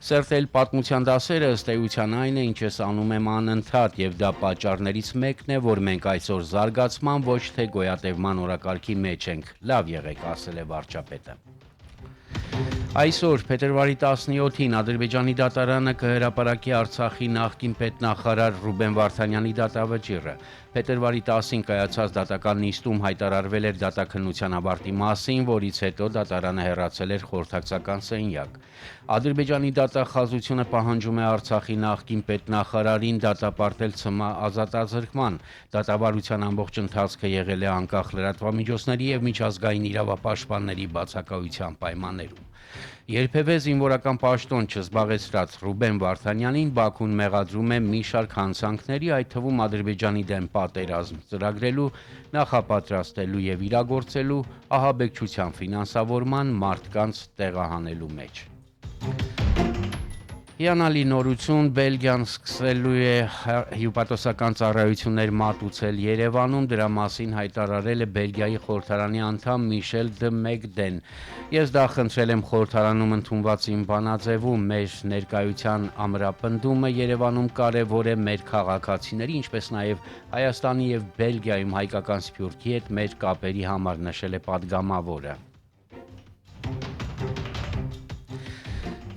Սերտել պատմության դասերը ըստ էության այն է, ինչ ես անում եմ անընդհատ, եւ դա պատճառներից մեկն է, որ մենք այսօր զարգացման ոչ թե գոյատևման օրակարգի մեջ ենք։ Լավ եղեք, ասել է վարչապետը։ Այսօր փետրվարի 17-ին Ադրբեջանի դատարանը կհրապարակի Արցախի նախկին պետնախարար Ռուբեն Վարդանյանի դատավճիռը։ Փետրվարի 10-ին կայացած դատական նիստում հայտարարվել էր դատաքննության ավարտի մասին, որից հետո դատարանը հեռացել էր խորհրդակցական սենյակ։ Ադրբեջանի դատախազությունը պահանջում է Արցախի նախկին պետնախարարին դատապարտել ՑՄ ազատազրկման։ Դատավարության ամբողջ ընթացքը եղել է անկախ լրատվամիջոցների եւ միջազգային իրավապաշտպանների բացակայության պայմաններում։ Երբևէ զինվորական պաշտոն չզբաղեցրած Ռուբեն Վարդանյանին Բաքուն մեղադրում է մի շարք հանցանքների, այդ թվում Ադրբեջանի դեմ պատերազմ ծրագրելու, նախապատրաստելու եւ իրագործելու, ահաբեկչության ֆինանսավորման, մարդկանց տեղահանելու մեջ։ Հիանալի նորություն Բելգիան սկսելու է հյուպատոսական ծառայություններ մատուցել Երևանում, դրա մասին հայտարարել է Բելգիայի խորհրդարանի անդամ Միշել դը Մեկդեն։ Ես դա խնդրել եմ խորհրդարանում ընդունված իմ բանաձևում, մեր ներկայության ամրապնդումը Երևանում կարևոր է մեր քաղաքացիների, ինչպես նաև Հայաստանի եւ Բելգիայում հայկական սփյուռքի հետ մեր կապերի համար, նշել է падգամավորը։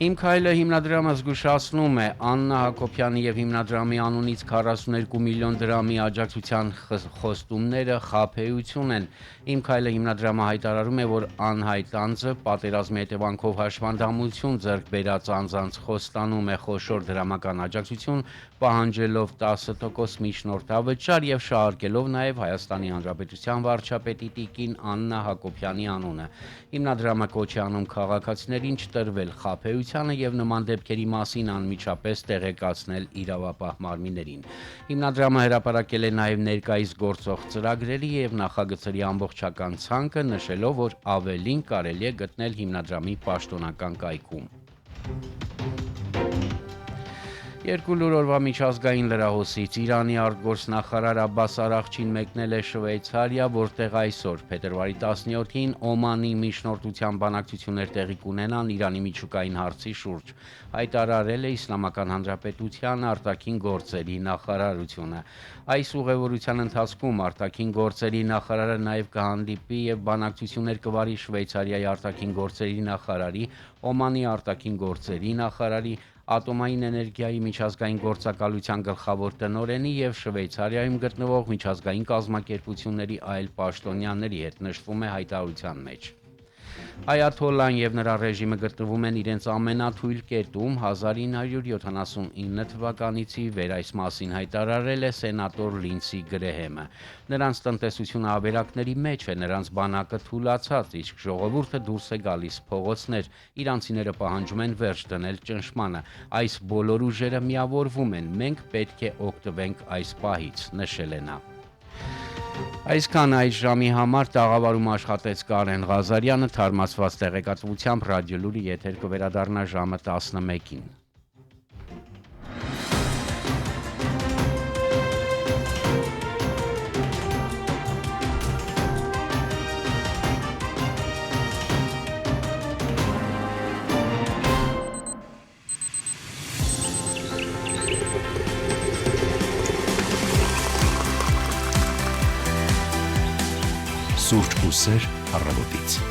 Իմ քայլը հիմնադրամը զգուշացնում է Աննա Հակոբյանի եւ հիմնադրամի անունից 42 միլիոն դրամի աջակցության խոստումները խաբեություն են։ Իմ քայլը հիմնադրամը հայտարարում է, որ անհայտ անձը պատերազմի հետևանքով հաշվանդամություն ձեռք բերած անձանց խոստանում է խոշոր դրամական աջակցություն, պահանջելով 10% միջնորդավճար եւ շահարկելով նաեւ Հայաստանի Հանրապետության վարչապետի տիկին Աննա Հակոբյանի անունը։ Հիմնադրամը կոչ է անում քաղաքացիներին չտրվել խաբեությանը եւ նման դեպքերի մասին անմիջապես տեղեկացնել իրավապահ մարմիններին։ Հիմնադրամը հրապարակել է նաեւ ներկայիս գործող ծրագրերի եւ նախագծերի ամբողջական ցանկը, նշելով, որ ավելին կարելի է գտնել հիմնադրամի պաշտոնական կայքում։ Երկու լուր օրվա միջազգային լրահոսից Իրանի արտգործնախարար Աբբաս Արաղչին մեկնել է Շվեյցարիա, որտեղ այսօր փետրվարի 17-ին Օմանի միջնորդության բանակցություններ տեղի կունենան Իրանի միջուկային հարցի շուրջ, հայտարարել է Իսլամական Հանրապետության արտաքին գործերի նախարարությունը։ Այս ուղևորության ընթացքում արտաքին գործերի նախարարը նաև կհանդիպի եւ բանակցություններ կվարի Շվեյցարիայի արտաքին գործերի նախարարի, Օմանի արտաքին գործերի նախարարի, Ատոմային էներգիայի միջազգային գործակալության գլխավոր տնօրենի եւ Շվեյցարիայում գտնվող միջազգային կազմակերպությունների այլ պաշտոնյաների հետ, նշվում է հայտարարության մեջ։ Այաթոլլան եւ նրա ռեժիմը գտնվում են իրենց ամենաթույլ կետում 1979 թվականից ի վեր, այս մասին հայտարարել է սենատոր Լինսի Գրեհեմը։ Նրանց տնտեսությունը ավերակների մեջ է, նրանց բանակը թուլացած, իսկ ժողովուրդը դուրս է գալիս փողոցներ, իրանցիները պահանջում են վերջ դնել ճնշմանը։ Այս բոլոր ուժերը միավորվում են, մենք պետք է օգտվենք այս պահից, նշել է նա։ Այսքան այս ժամի համար տաղավարում աշխատեց Կարեն Ղազարյանը, թարմացված տեղեկատվությամբ ռադիոլուրի եթեր կվերադառնա ժամը 11-ին։ Սուրճ ու սեր առավոտից։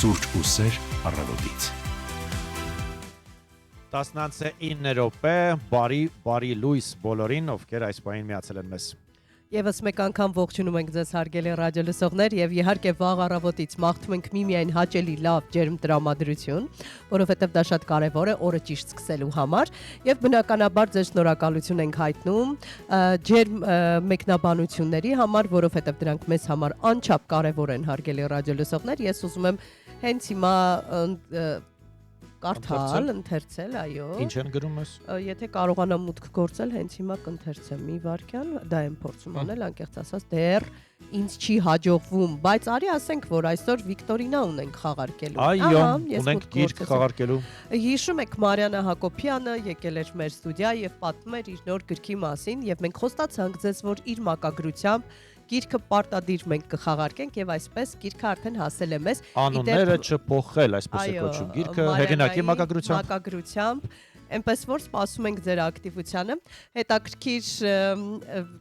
Սուրճ ու սեր առավոտից։ 19 րոպե, բարի լույս բոլորին, ովքեր այս պահին միացել են մեզ։ Եվս մեկ անգամ ողջունում ենք ձեզ հարգելի ռադիոլսողներ եւ իհարկե վաղ առավոտից մաղթում ենք միմիայն հաճելի լավ ջերմ տրամադրություն, որովհետեւ դա շատ կարեւոր է օրը ճիշտ սկսելու համար եւ բնականաբար ձեզ շնորհակալություն ենք հայտնում ջերմ մեկնաբանությունների համար, որովհետեւ դրանք մեզ համար անչափ կարեւոր են հարգելի ռադիոլսողներ։ Ես ուզում եմ հենց հիմա կարդալ, ընթերցել, այո։ Ինչ են գրում ես։ Եթե կարողանամ մուտք գործել, հենց հիմա կընթերցեմ մի վարքյան, դա եմ փորձում անել, անկեղծ ասած, դեռ ինձ չի հաջողվում, բայց արի ասենք, որ այսօր Վիկտորինա ունենք խաղարկելու։ Այո, ունենք գիրք խաղարկելու։ Հիշում եք Մարիանա Հակոբյանը եկել էր մեր ստուդիա եւ պատմում էր իր նոր գրքի մասին եւ մենք խոստացանք ձեզ, որ իր մակագրությամբ գիրքը պարտադիր մենք կխաղարկենք եւ այսպես գիրքը արդեն հասել է մեզ։ Անունները չփոխել, այսպես է կոչվում գիրքը հեղինակի մակագրությամբ, այնպես որ սպասում ենք ձեր ակտիվությանը։ Հետաքրքիր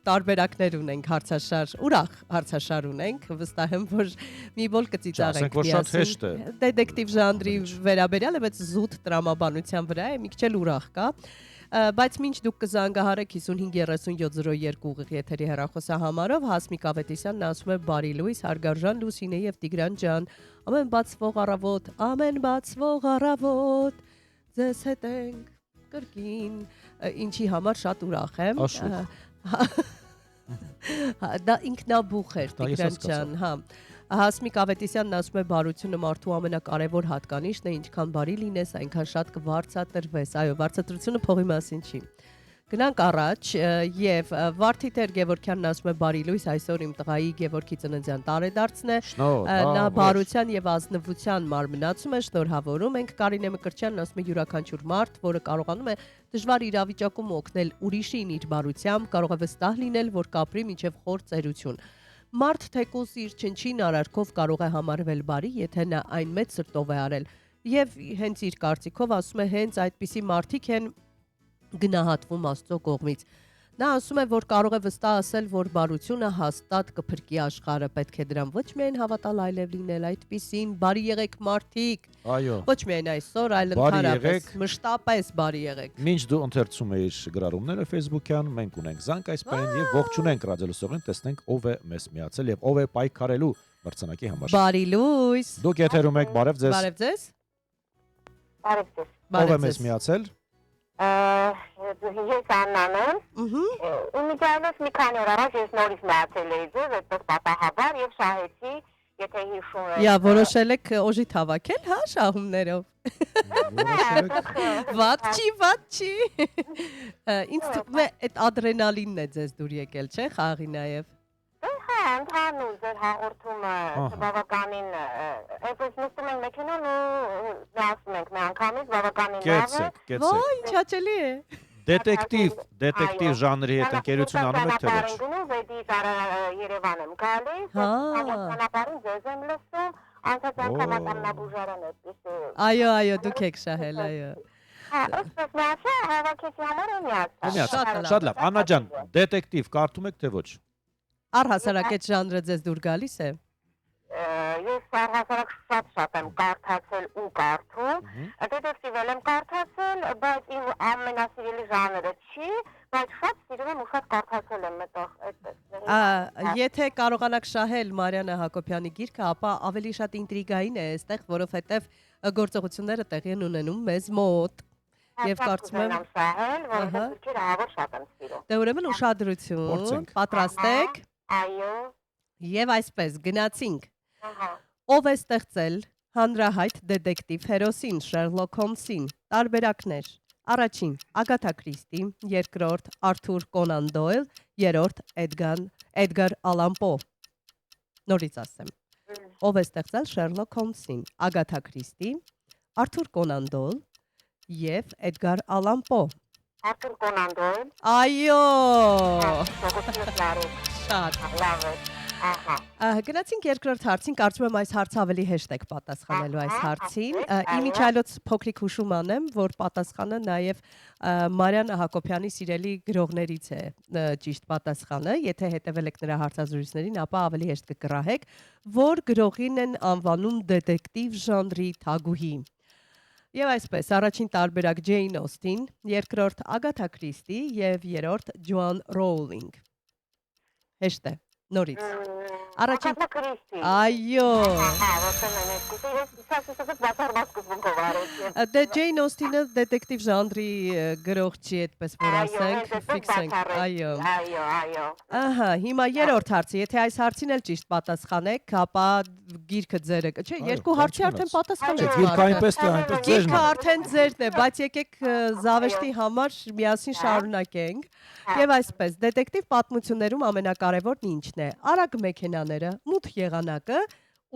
տարբերակներ ունենք հարցաշար, ուրախ հարցաշար ունենք, վստահ եմ, որ մի բոլ կծիծաղենք միասին։ Դետեկտիվ ժանրի վերաբերյալ է, բայց զուտ տրամաբանության վրա է, մի քիչ էլ ուրախ կա։ Բայց մինչ դուք կզանգահարեք 553702 ուղիղ եթերի հեռախոսահամարով, Հասմիկ Ավետիսյանն ասում է բարի լույս, հարգարժան Լուսինե եւ Տիգրան ջան, ամեն բացվող առավոտ, ձեզ հետ ենք կրկին, ինչի համար շատ ուրախ եմ։ Դա ինքնաբուխ էր Տիգրան ջան, հա։ Հասմիկ Ավետիսյանն ասում է բարությունը մարդու ամենակարևոր հատկանիշն է, ինչքան բարի լինես, այնքան շատ կվարձատրվես։ Այո, վարձատրությունը փողի մասին չի։ Գնանք առաջ եւ Վարդիտեր Գևորգյանն ասում է բարի լույս, այսօր իմ տղայի Գևորգի ծննդյան տարեդարձն է։ Նա բարության եւ ազնվության մարմնացում է, շնորհավորում ենք։ Կարինե Մկրտչյանն ասում է յուրաքանչյուր մարդ, որը կարողանում է դժվար իրավիճակում օգնել ուրիշին իր բարությամբ, կարող է վստահ լինել, որ կապրի մինչեւ խոր ծերություն։ Մարդ թեկուզ իր չնչին արարքով կարող է համարվել բարի, եթե նա այն մեծ սրտով է արել։ Եվ հենց իր կարծիքով ասում է հենց այդպիսի մարդիկ են գնահատվում Աստծո կողմից։ Նա ասում է, որ կարող է վստահ ասել, որ բարությունը հաստատ կփրկի աշխարհը, պետք է դրան ոչ միայն հավատալ, այլև լինել այդպիսին, բարի եղեք մարդիկ։ Այո։ Ոչ միայն այսօր, այլ ընդհանրապես, մշտապես բարի եղեք։ Մինչ դու ընթերցում ես գրառումները Facebook-յան, մենք ունենք զանգ այս պահին եւ ողջունենք ռադիոլսողին, տեսնենք ով է մեզ միացել եւ ով է պայքարելու մրցանակի համար։ Բարի լույս։ Դուք եթերում եք, բարև ձեզ։ Բարև ձեզ։ Բարև ձեզ։ Ով է մեզ միացել։ Ես Աննան եմ։ Իմիջիայլոց մի քանի օր առաջ ես նորից միացել էի ձեզ, այդպես պատահաբար եւ շահեցի, եթե հիշում եք։ Յա, որոշել եք օժիտ հավաքել, հա, շահումներով։ Վատ չի։ Ինձ թվում է այդ ադրենալինն է ձեզ դուր եկել, չէ՞, խաղի նաեւ։ Հա, ընդհանուր ձեր հաղորդումը բավականին, այսպես նստում ենք մեքենան ու դասում ենք մի անգամից, բավականին լավ է։ Ոյ, ինչ հաճելի է։ Դետեկտիվ ժանրի հետ ընկերություն անում եք թե ոչ։ Վեդի Երևան եմ գալիս, ճանապարհին ձեզ եմ լսում, անցած անգամ ատամնաբուժարան այդպես։ Այո, դուք եք շահել, այո։ Հա, ըստ միացա, հավաքեցի համար եմ միացա։ Շատ լավ։ Աննա ջան, դետեկտիվ կարդում եք թե ոչ։ Առհասարակ այդ ժանրը ձեզ դուր գալիս է։ Ես առհասարակ շատ եմ կարդացել ու կարդում, դետեկտիվել եմ կարդացել, բայց իմ ամենասիրելի ժանրը չի, բայց շատ սիրում եմ ու շատ կարդացել եմ այդպես։ Եթե կարողանաք շահել Մարիանա Հակոբյանի գիրքը, ապա ավելի շատ ինտրիգային է այստեղ, որովհետև գործողությունները տեղի են ունենում մեզ մոտ։ Եվ կարծում եմ շահել, որովհետև գիրքը ահավոր շատ եմ սիրում։ Դե ուրեմն ուշադրություն, պատրաստեք։ Այո։ Եվ այսպես գնացինք։ Ով է ստեղծել հանրահայտ դետեկտիվ հերոսին Շերլոք Հոլմսին։ Տարբերակներ. առաջին Ագաթա Քրիստի, երկրորդ Արթուր Կոնան Դոյլ, երրորդ Էդգար Ալան Պո։ Նորից ասեմ։ Ով է ստեղծել Շերլոք Հոլմսին։ Ագաթա Քրիստի, Արթուր Կոնան Դոյլ եւ Էդգար Ալան Պո։ Արթուր Կոնան Դոյլ։ Այո։ Շատ Շատ լավ է։ Գնացինք երկրորդ հարցին, կարծում եմ այս հարցը ավելի հեշտ եք պատասխանելու այս հարցին։ Իմիջայլոց փոքրիկ հուշում անեմ, որ պատասխանը նաև Մարիան Հակոբյանի սիրելի գրողներից է ճիշտ պատասխանը։ Եթե հետևել եք նրա հարցազրույցներին, ապա ավելի հեշտ կկռահեք, որ գրողին են անվանում դետեկտիվ ժանրի թագուհի։ Եվ այսպես, առաջին տարբերակ Ջեյն Օստին, երկրորդ Ագաթա Քրիստի եւ երրորդ Ջոան Ռոուլինգ։ Հեշտ է, նորից։ Առաջին Այո։ Դե Ջեյն Օստինը դետեկտիվ ժանրի գրող չի, այդպես որ ասենք, ֆիքսենք։ Այո։ Ահա, հիմա երրորդ հարցը, եթե այս հարցին էլ ճիշտ պատասխանեք, ապա գիրքը ձերը, չէ, երկու հարցի արդեն պատասխանեք։ Գիրքը այնպես թե այնպես ձերն Գիրքը է։ արդեն ձերն է, բայց եկեք զավեշտի համար միասին շարունակենք։ Եվ այսպես, դետեկտիվ պատմություններում ամենակարևորն ինչն է։ Արագ մեքենաները, մութ եղանակը,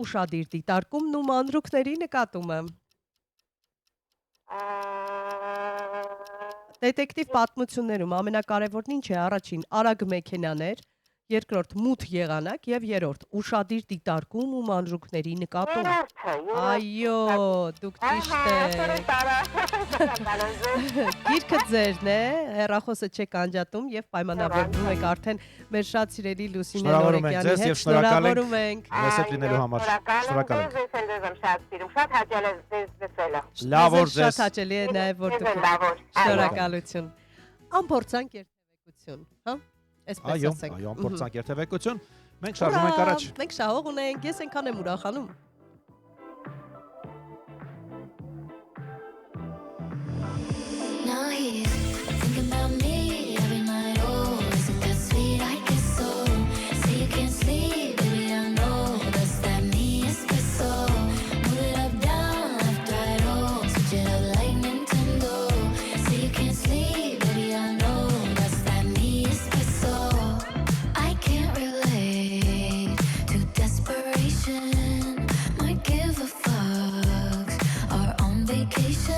ուշադիր դիտարկումն ու մանրուքների նկատումը։ Դետեկտիվ պատմություններում ամենակարևորն ինչ է, առաջին արագ մեքենաներ, երկրորդ մութ եղանակ եւ երրորդ ուշադիր դիտարկում ու մանրուքների նկատում։ Այո, դուք ճիշտ եք։ Գիրքը ձերն է, հեռախոսը չեք անջատում եւ պայմանավորվում եք արդեն մեր շատ սիրելի Լուսինե Նորեկյանի հետ։ Շնորհավորում ենք։ Մեզ հետ լինելու համար շնորհակալ ենք։ Շատ հաճել է ձեզ լսելը։ Լավ որ Շատ ձեզ հաճելի է նաեւ որ դուք Լավ որ։ շնորհակալություն։ Ամփորձանք երթևեկություն, հա? Այսպես Այո, ասենք։ այո, ամփորձանք երթևեկություն։ Մենք շարժվում ենք առաջ։ Մենք շահող ունենք, ես այնքան եմ ուրախանում։ Now he's thinking about me every night. Oh, is it that sweet? I guess so. Say you can't sleep, baby. I know that's that me espresso. Move it up, down, left, right. Oh, switch it up like Nintendo. Say you can't sleep, baby. I know that's that me espresso. I can't relate to desperation. Might give a fuck. Are on vacation.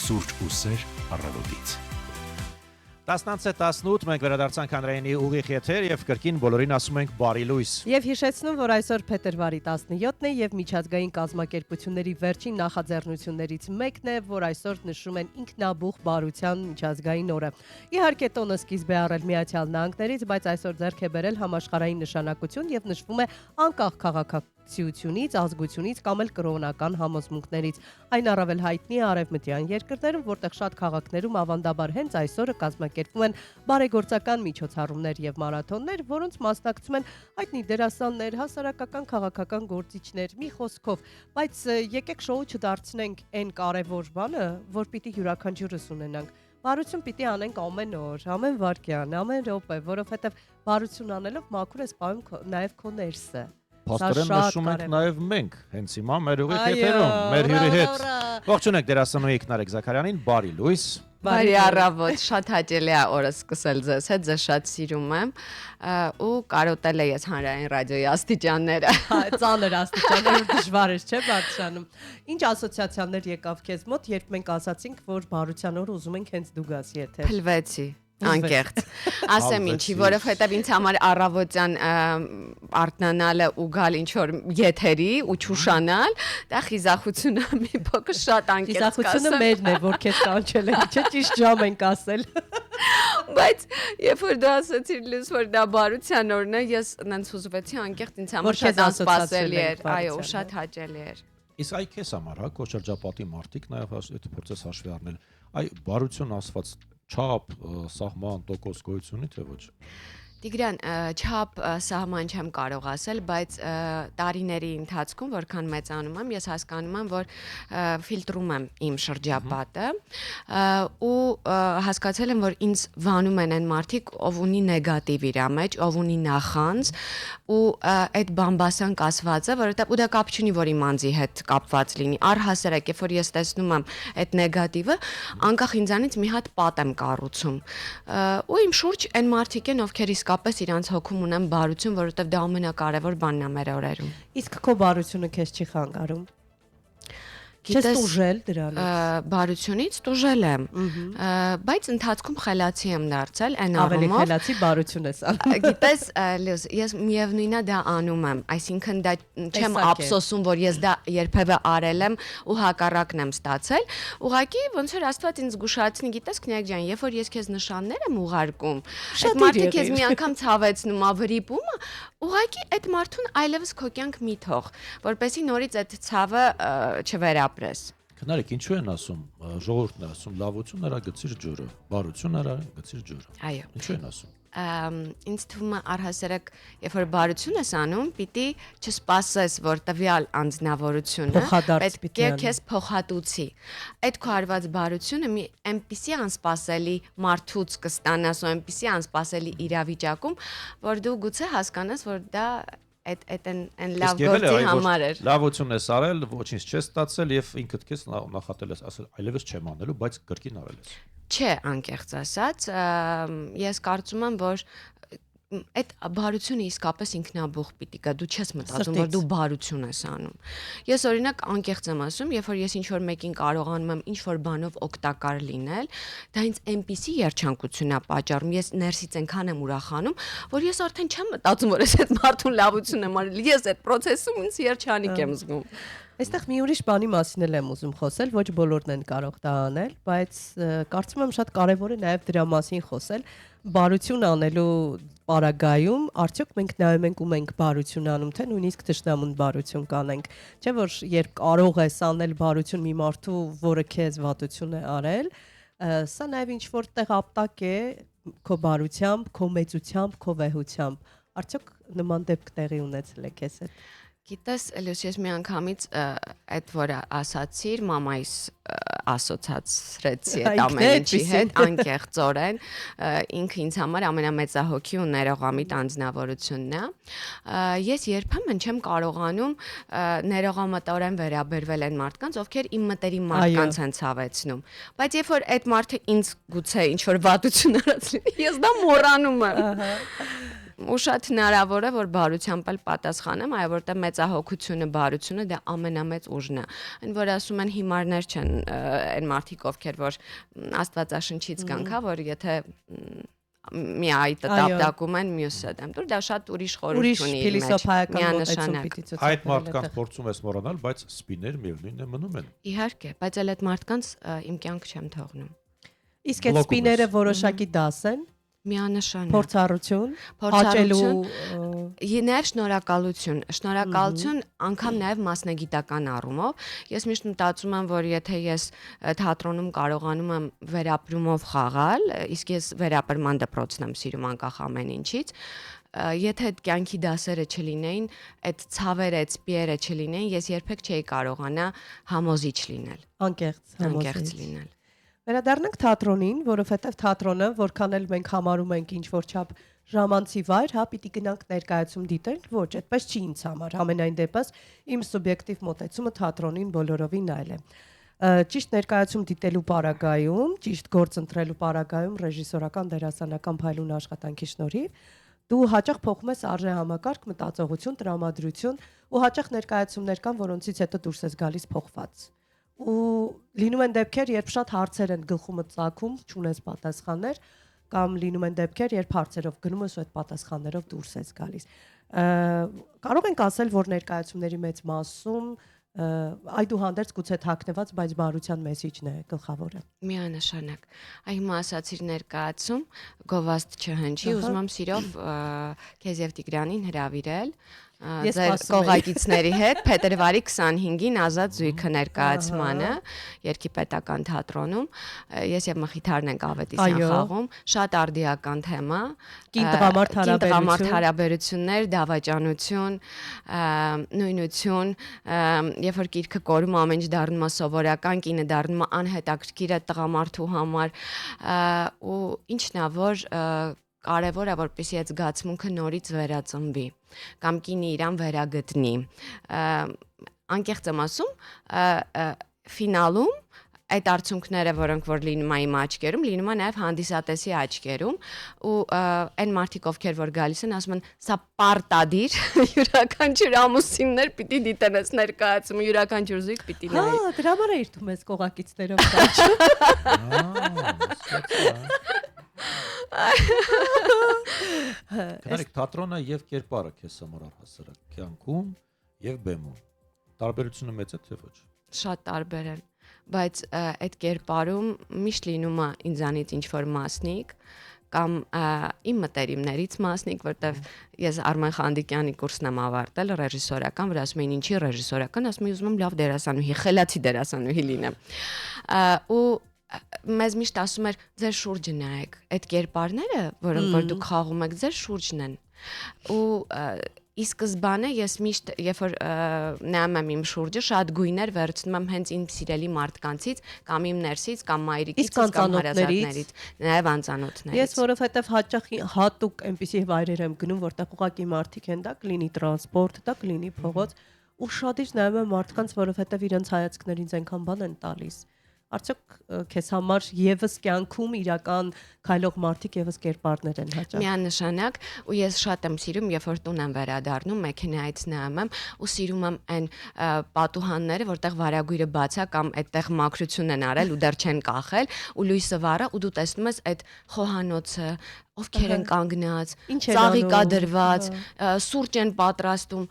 Սուրճ ու սեր առավոտից։ 10:18 մենք վերադարձանք Հանրայինի ուղիղ եթեր եւ կրկին բոլորին ասում ենք բարի լույս։ Եվ հիշեցնում, որ այսօր փետրվարի 17-ն է եւ միջազգային կազմակերպությունների վերջին նախաձեռնություններից մեկն է, որ այսօր նշում են ինքնաբուխ բարության միջազգային օրը։ Իհարկե տոնը սկիզբ է առել Միացյալ Նահանգներից, բայց այսօր ձեռք է բերել համաշխարհային նշանակություն եւ նշվում է անկախ քաղաքացիությունից, ազգությունից կամ էլ կրոնական համոզմունքներից։ Այն առավել հայտնի է արևմտյան երկրներում, որտեղ շատ քաղաքներում ավանդաբար հենց այսօրը կազմակերպվում են բարեգործական միջոցառումներ եւ մարաթոններ, որոնց մասնակցում են հայտնի դերասաններ, հասարակական քաղաքական գործիչներ, մի խոսքով, բայց եկեք շոու չդարձնենք այն կարևոր բանը, որ պիտի յուրաքանչյուրս ունենանք։ Բարություն պիտի անենք ամեն օր, ամեն վայրկյան, ամեն րոպե, որովհետեւ բարություն անելով մաքուր ես պահում նաեւ քո ներսը։ Փաստորեն նշում ենք նաև մենք, հենց հիմա մեր ուղիղ եթերում, մեր հյուրի հետ։ Ողջունեք դերասանուհի Քնարեկ Զաքարյանին, բարի լույս։ Բարի առավոտ, շատ հաճելի է օրը սկսել ձեզ հետ, ձեզ շատ սիրում եմ ու կարոտել է ես հանրային ռադիոյի աստիճանները։ Ծանր աստիճանները դժվար է, չէ՞ Բարձրանում։ Ինչ ասոցիացիաներ եկավ քեզ մոտ, երբ մենք ասացինք, որ բարության օրը ուզում ենք հենց դու գաս եթեր։ Փլվեցի անկեղծ ասեմ ինչի, որովհետև ինձ համար առավոտյան արթնանալը ու գալ ինչ որ եթերի ու չուշանալ, դա խիզախությունը մի փոքր շատ անկեղծ կասեմ։ Խիզախությունը մերն է, որ քեզ կանչել են, չէ՞ ճիշտ ժամ ենք ասել։ Բայց երբ որ դու ասացիր լույս, որ դա բարության օրն է, ես նենց հուզվեցի անկեղծ, ինձ համար շատ անսպասելի էր, այո, շատ հաճելի էր։ Իսկ այ քեզ համար, հա, քո շրջապատի մարդիկ նաև այդ փորձես հաշվի առնել։ Այ բարություն ասված չափ, սահման, տոկոս գոյությունի թե ոչ։ Տիգրան, չափ սահման չեմ կարող ասել, բայց տարիների ընթացքում, որքան մեծանում եմ, ես հասկանում եմ, որ ֆիլտրում եմ իմ շրջապատը ու հասկացել եմ, որ ինձ վանում են այն մարդիկ, ով ունի նեգատիվ իր մեջ, ով ունի նախանձ ու այդ բամբասանք ասվածը, որովհետև ու դա կապ չունի, որ իմ անձի հետ կապված լինի, առհասարակ, երբ որ ես տեսնում եմ այդ նեգատիվը, անկախ ինձանից մի հատ պատ եմ կառուցում ու իմ շուրջ այն մարդիկ են, ովքեր իսկապես իրանց հոգում ունեն բարություն, որովհետև դա ամենակարևոր բանն է մեր օրերում։ Իսկ քո բարությունը քեզ չի խանգարում։ Չես տուժել դրանից։ Բարությունից տուժել եմ, բայց ընթացքում խելացի եմ դարձել, այն Ավելի առումով։ խելացի բարություն ես անում։ Գիտես, Լյուս, ես միևնույնն է դա անում եմ, այսինքն դա չեմ ափսոսում, որ ես դա երբևէ արել եմ ու հակառակն եմ ստացել, ուղղակի ոնց որ Աստված ինձ զգուշացնի, գիտես, քնյակ ջան, երբ որ ես քեզ նշաններ եմ ուղարկում, այդ մարդը քեզ մի անգամ ցավեցնում, ավրիպում, ուղղակի այդ մարդուն այլևս քո կյանք մի թող, որպեսզի նորից այդ ցավը չվերապրես։ Քնարեկ, ինչու են ասում, ժողովուրդն է ասում, լավություն արա գցիր ջուրը, բարություն արա գցիր ջուրը։ Այո։ Ինչու են ասում։ Ինձ թվում է առհասարակ, երբ որ բարություն ես անում, պիտի չսպասես, որ տվյալ անձնավորությունը պետք է քեզ փոխհատուցի։ Այդ քո արված բարությունը մի այնպիսի անսպասելի մարդուց կստանաս ու այնպիսի անսպասելի իրավիճակում, որ դու գուցե հասկանաս, որ դա այդ այն լավ գործի համար էր։ Լավություն ես արել, ոչինչ չես ստացել եւ ինքդ քեզ նախատել ես ասել, այլևս չեմ անելու, բայց կրկին արել ես։ Չէ, անկեղծ ասած, ես կարծում եմ, որ այդ բարությունը իսկապես ինքնաբուխ պիտի գա, դու չես մտածում, որ դու բարություն ես անում։ Ես օրինակ անկեղծ եմ ասում, երբ որ ես ինչ-որ մեկին կարողանում եմ ինչ-որ բանով օգտակար լինել, դա ինձ այնպիսի երջանկություն է պատճառում, ես ներսից այնքան եմ ուրախանում, որ ես արդեն չեմ մտածում, որ ես այդ մարդուն լավություն եմ արել, ես այդ process-ում ինձ երջանիկ եմ զգում։ Այստեղ մի ուրիշ բանի մասին եմ ուզում խոսել, ոչ բոլորն են կարող դա անել, բայց կարծում եմ շատ կարևոր է նաև դրա մասին խոսել։ Բարություն անելու պարագայում արդյոք մենք նայում ենք ու մենք բարություն անում, թե նույնիսկ թշնամուն բարություն կանենք։ Չէ՞ որ երբ կարող ես անել բարություն մի մարդու, որը քեզ վատություն է արել, սա նաև ինչ որտեղ ապտակ է քո բարությամբ, քո մեծությամբ, քո վեհությամբ։ Արդյոք նման դեպք տեղի ունեցել է քեզ հետ։ Գիտես, Լյուս, ես մի անգամից այդ որ ասացիր, մամայիս ասոցացրեցի այդ ամեն ինչի հետ, անկեղծորեն, ինքը ինձ համար ամենամեծահոգի ու ներողամիտ անձնավորությունն է։ Ես երբեմն չեմ կարողանում ներողամտորեն վերաբերվել այն մարդկանց, ովքեր իմ մտերիմ մարդկանց են ցավեցնում։ Բայց երբ որ այդ մարդը ինձ գուցե ինչ որ վատություն արած լինի, ես դա մոռանում եմ։ Ու շատ հնարավոր է, որ բարությամբ էլ պատասխանեմ, այո, որտեղ մեծահոգությունը, բարությունը դա ամենամեծ ուժն է։ Այն որ ասում են հիմարներ չեն այն մարդիկ ովքեր որ Աստվածաշնչից կանք, հա, որ եթե մի այտը տապտակում են մյուսը դեմ դուր դա շատ ուրիշ խորհուրդ ունի իր մեջ միանշանակ այդ մարդկանց փորձում ես մոռանալ, բայց սպիներ միևնույնն է մնում են իհարկե բայց էլ այդ մարդկանց իմ կյանք չեմ թողնում իսկ այդ սպիները որոշակի դաս են միանշանակ փորձառություն Եներ շնորհակալություն անգամ նաև մասնագիտական առումով ես միշտ մտածում եմ որ եթե ես թատրոնում կարողանում եմ վերապրումով խաղալ իսկ ես վերապրման դպրոցն եմ սիրում անկախ ամեն ինչից եթե այդ կյանքի դասերը չլինեին այդ ցավերը այդ սպիերը չլինեին ես երբեք չէի կարողանա համոզիչ լինել անկեղծ լինել Վերադառնանք թատրոնին, որովհետև թատրոնը, որքան էլ մենք համարում ենք ինչ-որ չափ ժամանցի վայր, հա, պիտի գնանք ներկայացում դիտենք, ոչ, այդպես չի ինձ համար, ամենայն դեպս իմ սուբյեկտիվ մոտեցումը թատրոնին բոլորովին այլ է։ Ճիշտ ներկայացում դիտելու պարագայում, ճիշտ գործ ընտրելու պարագայում ռեժիսորական դերասանական փայլուն աշխատանքի շնորհիվ դու հաճախ փոխում ես արժեհամակարգ, մտածողություն, տրամադրություն ու հաճախ ներկայացումներ կան, որոնցից հետո դուրս ես գալիս փոխված։ Ու լինում են դեպքեր, երբ շատ հարցեր են գլխումդ ծագում, չունես պատասխաններ, կամ լինում են դեպքեր, երբ հարցերով գնում ես ու այդ պատասխաններով դուրս ես գալիս։ Կարող ենք ասել, որ ներկայացումների մեծ մասում այդուհանդերձ գուցե թաքնված, բայց բարության մեսիջն է գլխավորը։ Միանշանակ։ Այ հիմա ասացիր ներկայացում, գովաստ չհնչի, ուզում եմ սիրով քեզ եւ Տիգրանին հրավիրել ձեր կողակիցների հետ փետրվարի 25-ին ազատ զույգը ներկայացմանը Երգիպետական թատրոնում ես եւ Մխիթարն ենք Ավետիսյան խաղում շատ արդիական թեմա կին-տղամարդ հարաբերություններ դավաճանություն նույնություն երբ որ գիրքը կորում ամեն ինչ դառնում է սովորական կինը դառնում է անհետաքրքիր է տղամարդու համար ու ինչն է որ կարևոր է որպեսզի այդ զգացմունքը նորից վերածնվի կամ կինը իրան վերագտնի անկեղծ եմ ասում ֆինալում այդ արդյունքները որոնք որ լինում է իմ աչքերում լինում է նաև հանդիսատեսի աչքերում ու այն մարդիկ ովքեր որ գալիս են ասում են սա պարտադիր յուրաքանչյուր ամուսիններ պիտի դիտեն այս ներկայացումը յուրաքանչյուր զույգ պիտի նայի հա դրա համար է իրտում ես կողակիցներով Գնալիք թատրոնը եւ կերպարը քեզ համար առհասարակ կյանքում եւ բեմում տարբերությունը մեծ է թե ոչ շատ տարբեր են բայց այդ կերպարում միշտ լինում է ինձանից ինչ որ մասնիկ կամ իմ մտերիմներից մասնիկ, որտեվ ես Արմեն Խանդիկյանի կուրսն եմ ավարտել ռեժիսորական, որ ասում էին ինչի ռեժիսորական, ասում եմ ուզում եմ լավ դերասանուհի, խելացի դերասանուհի լինեմ։ Ու մեզ միշտ ասում էր ձեր շուրջը նայեք, այդ կերպարները, որոնք որ դուք խաղում եք, ձեր շուրջն են։ Ու ի սկզբանե ես միշտ երբ որ նայում եմ իմ շուրջը շատ գույներ վերցնում եմ հենց իմ սիրելի մարդկանցից կամ իմ ներսից կամ մայրիկից կամ հարազատներից նաև անծանոթներից ես որովհետև հաճախ հատուկ այնպիսի վայրեր եմ գնում որտեղ ուղղակի մարդիկ են դա կլինի տրանսպորտ դա կլինի փողոց ու շատից նայում եմ մարդկանց որովհետև իրենց հայացքներից այնքան բան են տալիս Արդյոք քեզ համար եւս կյանքում իրական քայլող մարդիկ եւս կերպարներ են հաճախ։ Միանշանակ ու ես շատ եմ սիրում, երբ որ տուն եմ վերադառնում, մեքենայից նայում եմ ու սիրում եմ այն պատուհանները, որտեղ վարագույրը բաց է կամ այդտեղ մաքրություն են արել ու դեռ չեն կախել ու լույսը վառա ու դու տեսնում ես այդ խոհանոցը, ովքեր են կանգնած, ծաղիկ է դրված, սուրճ են պատրաստում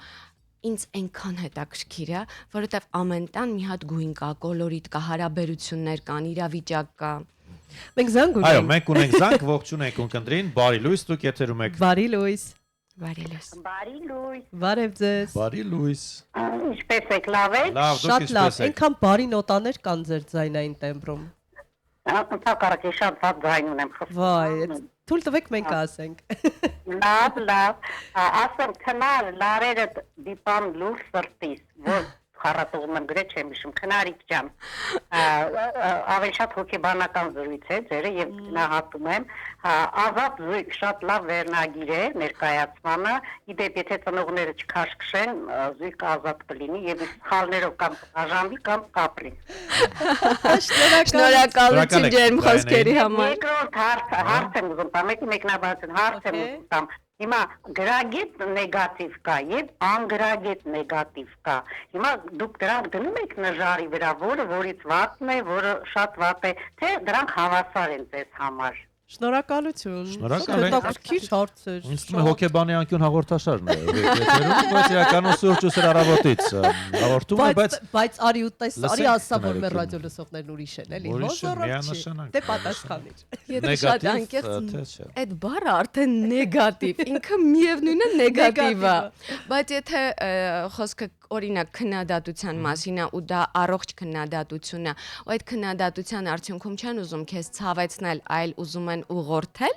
ինձ այնքան հետաքրքիր է, որովհետև ամեն տան մի հատ գույն կա, կոլորիտ կա, հարաբերություններ կան, իրավիճակ կա։ Մենք զանգ ունենք։ Այո, մենք ունենք զանգ, ողջունենք ունկնդրին, բարի լույս, դուք եթերում եք։ Բարի լույս։ Բարի լույս։ Բարի լույս։ Բարև ձեզ։ Բարի լույս։ Ինչպե՞ս եք, լավ եք։ Լավ, դուք ինչպե՞ս եք։ Շատ լավ, այնքան բարի նոտաներ կան ձեր ձայնային տեմբրում։ Անկարակի շատ վատ ձայն ունեմ խփում։ Վայ, թույլ տվեք մենք ասենք։ Լավ, լավ։ Ասեմ քնար լարերը դիպան լուր սրտիս, որ խառատողում եմ գրեթե չեմ հիշում քնարիկ ջան։ Ավելի շատ հոգեբանական զրույց է ձերը եւ գնահատում եմ։ Ազատ զույգ շատ լավ վերնագիր է ներկայացմանը։ Իդեպ եթե ծնողները չքաշքշեն, զույգը ազատ կլինի եւ սխալներով կամ արժանվի կամ կապրի։ Շնորհակալություն ջերմ խոսքերի համար։ Երկրորդ հարց եմ ուզում տամ, մեկնաբանություն հարց եմ ուզում տամ։ Հիմա գրագետ նեգատիվ կա եւ անգրագետ նեգատիվ կա։ Հիմա դուք դրանք դնում եք նժարի վրա, որից վատն է, որը շատ վատ է, թե դրանք հավասար են ձեզ համար։ Շնորհակալություն։ Շնորհակալ ենք։ Հետաքրքիր հարցեր։ Ինձ թվում է հոկեբանի անկյուն հաղորդաշարն է, եթերում, բայց իրականում սուրճ ու սր առավոտից հաղորդում է, բայց արի ու տես, արի լսենք ասա որ մեր քնարեք ռադիո լսողներն ուրիշ են, էլի։ Ուրիշ են, Հոզորոք չի։ միանշանակ, Դե պատասխանիր։ Եթե շատ նեգատիվ, անկեղծ թե չէ։ այդ բառը արդեն նեգատիվ, ինքը միևնույնն է նեգատիվ է։ Բայց եթե խոսքը օրինակ քննադատության մասին է ու դա առողջ քննադատություն է, ու այդ քննադատության արդյունքում չեն ուզում քեզ ցավեցնել, այլ ուզում են ուղղորդել,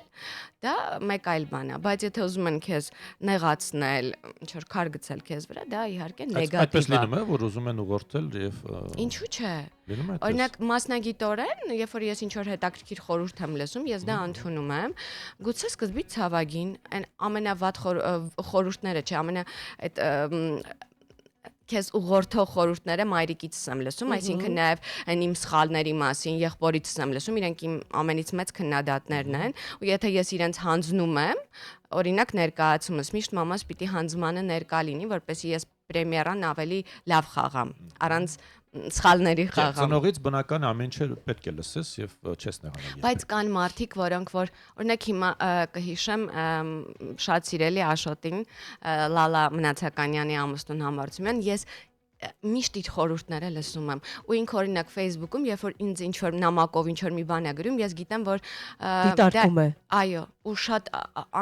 դա մեկ այլ բան է, բայց եթե ուզում են քեզ նեղացնել, ինչ որ քար գցել քեզ վրա, դա իհարկե Այդպես նեգատիվ է։ լինում է, որ ուզում են ուղղորդել եւ Ինչու՞ չէ։ լինում է այդպես։ Օրինակ մասնագիտորեն, երբ որ ես ինչ որ հետաքրքիր խորհուրդ եմ լսում, ես դա ընդունում եմ, գուցե սկզբից ցավագին, այն ամենավատ խորհուրդները, չէ, այդ քեզ ուղղորդող խորհուրդները մայրիկիցս եմ լսում, այսինքն նաև այն իմ սխալների մասին, եղբորիցս եմ լսում, իրենք իմ ամենից մեծ քննադատներն են, ու եթե ես իրենց հանձնում եմ, օրինակ ներկայացումս միշտ մամաս պիտի հանձմանը ներկա լինի, որպեսզի ես պրեմիերան ավելի լավ խաղամ, առանց սխալների խաղամ։ Ծնողից բնական ամեն ինչ պետք է լսես եւ չես նեղանալ։ Բայց կան մարդիկ, որոնք որ օրինակ հիմա կհիշեմ շատ սիրելի Աշոտին Լալա Մնացականյանի ամուսնուն Համբարձումյան, ես միշտ իր խորհուրդները լսում եմ ու ինքը օրինակ Facebook-ում երբ որ ինձ ինչ որ նամակով ինչ որ մի բան է գրում ես գիտեմ որ Դիտարկում է։ Այո ու շատ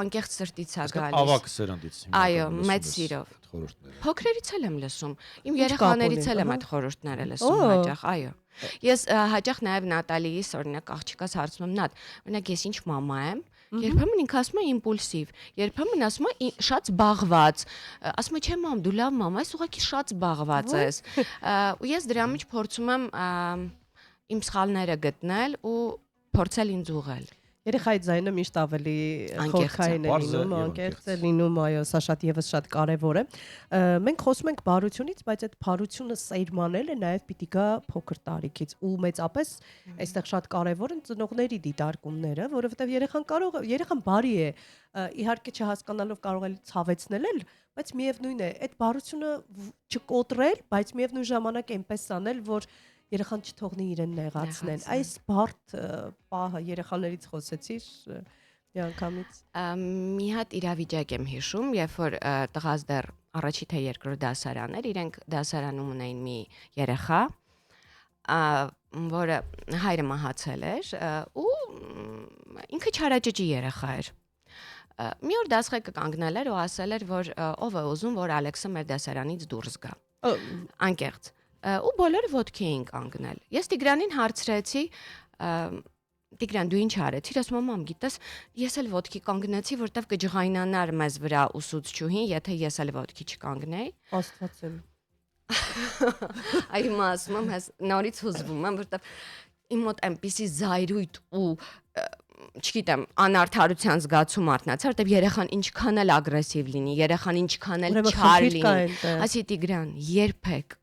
անկեղծ սրտից է գալիս Ավակ սերնդից։ Այո մեծ սիրով խորհուրդները։ Փոքրերից էլ եմ լսում իմ երեխաներից էլ եմ այդ խորհուրդները լսում հաճախ այո ես հաճախ նաև Նատալիից օրինակ աղջիկաս հարցնում եմ Նատ օրինակ ես ինչ մամա եմ երբեմն ինքը ասում է իմպուլսիվ, երբեմն ասում է շատ զբաղված, ասում է չէ մամ, դու լավ մամա ես, ուղղակի շատ զբաղված ես։ Ու ես դրա մեջ փորձում եմ իմ սխալները գտնել ու փորձել ինձ ուղղել։ Երեխայի ձայնը միշտ ավելի խորքային է լինում, անկեղծ է լինում, այո, սա եւս շատ կարեւոր է։ Մենք խոսում ենք բարությունից, բայց այդ բարությունը սերմանելը նաեւ պիտի գա փոքր տարիքից ու մեծապես այստեղ շատ կարեւոր են ծնողների դիտարկումները, որովհետեւ երեխան բարի է, իհարկե չհասկանալով կարող է ցավեցնել էլ, բայց միևնույն է, այդ բարությունը չկոտրել, բայց միևնույն ժամանակ այնպես անել, որ երեխան չթողնի իրեն նեղացնել։ Այս բարդ պահը երեխաներից խոսեցիր միանգամից։ Մի հատ իրավիճակ եմ հիշում, երբ որ տղաս դեռ առաջի թե երկրորդ դասարան էր, իրենք դասարանում ունեին մի երեխա, որը հայրը մահացել էր ու ինքը չարաճճի երեխա էր։ Մի օր դասղեկը կանգնել էր ու ասել էր, որ ով է ուզում, որ Ալեքսը մեր դասարանից դուրս գա։ Անկեղծ ու բոլորը ոտքի էին կանգնել։ Ես Տիգրանին հարցրեցի. Տիգրան, դու ինչ արեցիր? Ասում եմ, մամ, գիտես, ես էլ ոտքի կանգնեցի, որտեվ կջղայնանար մեզ վրա ուսուցչուհին, եթե ես էլ ոտքի չկանգնեի։ Աստված իմ։ Այ հիմա ասում եմ, ես նորից հուզվում եմ, որտեվ իմ մոտ այնպիսի զայրույթ ու չգիտեմ, անարդարության զգացում արտնացա, որտեվ երեխան ինչքան էլ ագրեսիվ լինի, երեխան ինչքան էլ չար լինի։ Ասի Տիգրան, երբեք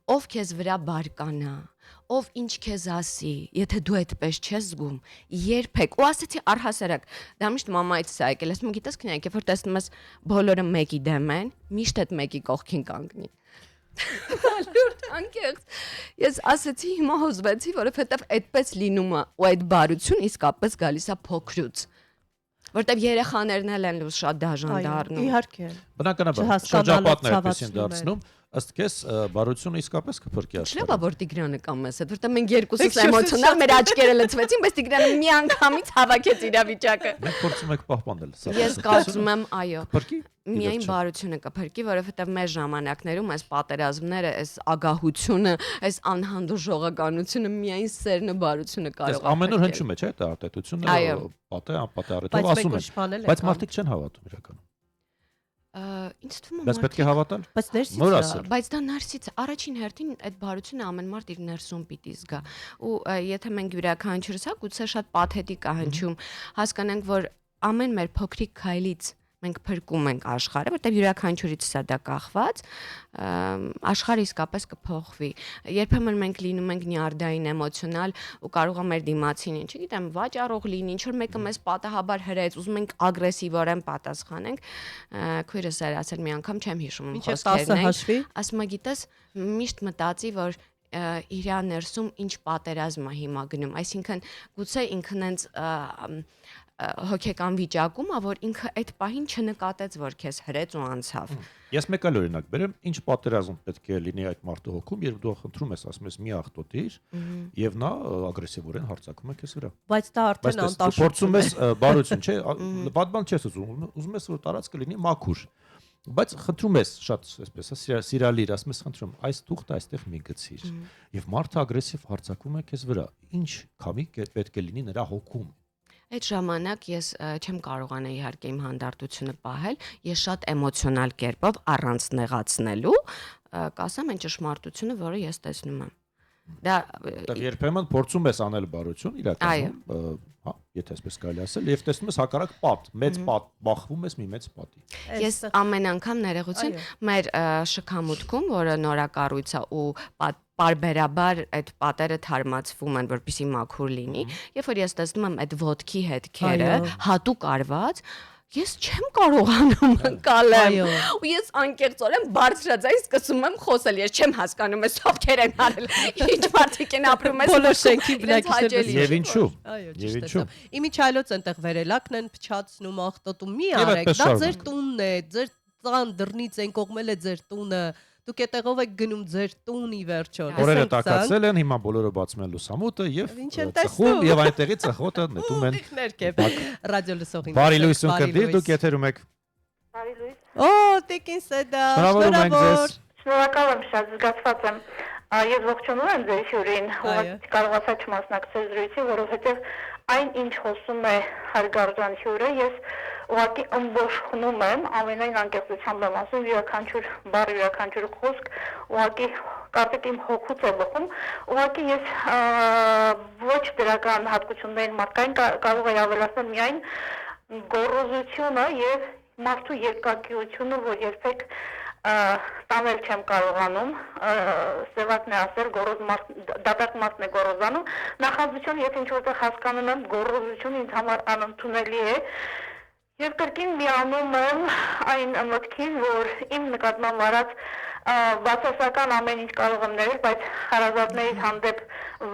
ով քեզ վրա բարկանա, ով ինչ քեզ ասի, եթե դու այդպես չես զգում, երբեք, ու ասեցի առհասարակ, դա միշտ մամայից է եկել, ասում եմ, գիտես քնայք, երբ որ տեսնում ես բոլորը մեկի դեմ են, միշտ այդ մեկի կողքին կանգնի։ Լուրջ անկեղծ։ Ես ասեցի հիմա հոզվեցի, որովհետև այդպես լինում է, ու այդ բարություն իսկապես գալիս է փոքրուց։ Որտեվ երեխաներն էլ են լույս շատ դաժան դառնում։ Իհարկե։ Բնականաբար շրջապատն այդպես են դարձնում, ըստ քեզ բարությունը իսկապես կփրկի Չէ՞ աշխարհը։ որ Տիգրանը կամ ես, որտեղ մենք երկուսս էմոցիոնալ մեր աչքերը լցվեցին, բայց Տիգրանը միանգամից հավաքեց իրավիճակը։ Մենք փորձում ենք պահպանել սա։ Ես կարծում եմ, այո։ Փրկի։ Միայն բարությունը կփրկի, որովհետև մեր ժամանակներում այս պատերազմները, այս ագահությունը, այս անհանդուրժողականությունը միայն սերն ու բարությունը կարող է։ Ամեն օր հնչում է, չէ՞, դա արտահայտությունը, պատե, անպատե առիթով ասում են, բայց մարդիկ չեն հավատում իրականում։ Ինչ թվում է։ Բայց պետք է հավատալ։ Բայց ներսից Նոր ասել։ Բայց դա ներսից է։ Առաջին հերթին այդ բարությունը ամեն մարդ իր ներսում պիտի զգա։ Ու եթե մենք յուրաքանչյուրս հա գուցե շատ պաթետիկ է հնչում, հասկանանք, որ ամեն մեր փոքրիկ քայլից մենք փրկում ենք աշխարհը, որտեղ յուրաքանչյուրից սա դա կախված, աշխարհը իսկապես կփոխվի։ Երբեմն մենք լինում ենք նյարդային էմոցիոնալ ու կարող է մեր դիմացին, չգիտեմ, վաճառող լինի, ինչ որ մեկը մեզ պատահաբար հրեց, ուզում ենք ագրեսիվորեն պատասխանենք։ Քույրս էր ասել մի անգամ, չեմ հիշում իմ խոսքերն, ասում է, գիտես, միշտ մտածի, որ իր ներսում ինչ պատերազմ է հիմա գնում, այսինքն գուցե ինքն հենց հոգեկան վիճակում է, որ ինքը այդ պահին չնկատեց, որ քեզ հրեց ու անցավ։ Ես մեկ այլ օրինակ բերեմ, ինչ պատերազմ պետք է լինի այդ մարդու հոգում, երբ դու խնդրում ես, ասում ես մի աղտոտիր, եւ նա ագրեսիվորեն հարձակվում է քեզ վրա։ Բայց դա արդեն անտաշ։ Փորձում ես բարություն, չէ, պատմալ չես ուզում ես որ տարածքը լինի մաքուր։ Բայց խնդրում ես շատ այսպես սիրալիր, ասում ես խնդրում, այս թուղթը այստեղ մի գցիր։ Եվ մարդը ագրեսիվ հարձակվում է քեզ վրա։ Ինչ քամի պետք է լինի նրա հոգում։ Այդ ժամանակ ես չեմ կարողանա իհարկե իմ հանդարտությունը պահել, ես շատ էմոցիոնալ կերպով առանց նեղացնելու կասեմ այն ճշմարտությունը, որը ես տեսնում եմ։ Դա երբեմն փորձում ես անել բարություն իրականում, հա, եթե այսպես կարելի ասել, եւ տեսնում ես հակառակ պատ, մեծ պատ, բախվում ես մի մեծ պատի։ Ես ամեն անգամ ներողություն մեր շքամուտքում, որը նորակառույց է ու պարբերաբար այդ պատերը թարմացվում են, որպեսզի մաքուր լինի, երբ որ ես տեսնում եմ այդ ոտքի հետքերը հատուկ արված, ես չեմ կարողանում ընկալեմ։ Ու ես անկեղծորեն բարձրաձայն սկսում եմ խոսել, ես չեմ հասկանում ես ովքեր են արել, ինչ մարդիկ են ապրում ես բոլոր շենքի բնակիչները։ Եվ ինչու։ Այո, Եվ ինչու։ Իմիջայլոց այնտեղ վերելակն են փչացնում, աղտոտում, մի արեք, դա ձեր տունն է, ձեր ծան դռնից են կողմել է ձեր տունը։ Դուք այդտեղով եք գնում ձեր տուն ի վերջո։ Օրերը տակացել են, հիմա բոլորը բացում են լուսամուտը եւ ծխում եւ այնտեղի ծխոտը նետում են։ Ռադիո լսողին։ Բարի լույս ունկնդիր, դուք եթերում եք։ Բարի լույս։ Օ, Տիկին Սեդա, Շնորհավորում ենք ձեզ։ Շնորհակալ եմ, շատ զգացված եմ։ Ես ողջունում եմ ձեր հյուրին, ուղղակի կարողացա չմասնակցել զրույցին, որովհետև այն ինչ խոսում է հարգարժան հյուրը, ես ուղղակի ըմբոշխնում եմ, ամենայն անկեղծությամբ եմ ասում, յուրաքանչյուր բառ, յուրաքանչյուր խոսք, ուղղակի կարծեք իմ հոգուց է բխում, ուղղակի ես ոչ դրական հատկություններին մարդկային կարող եմ ավելացնել միայն գոռոզությունը եւ մարդու երկակիությունը, որ երբեք տանել չեմ կարողանում, սևակն է ասել, դատակ մարդն է գոռոզանում, նախազգություն, եթե ինչ-որտեղ հասկանում եմ, գոռոզությունը ինձ համար անընդունելի է, եւ կրկին միանում եմ այն մտքին, որ իմ նկատմամբ արած բացասական ամեն ինչ կարող եմ ներել, բայց հարազատներից հանդեպ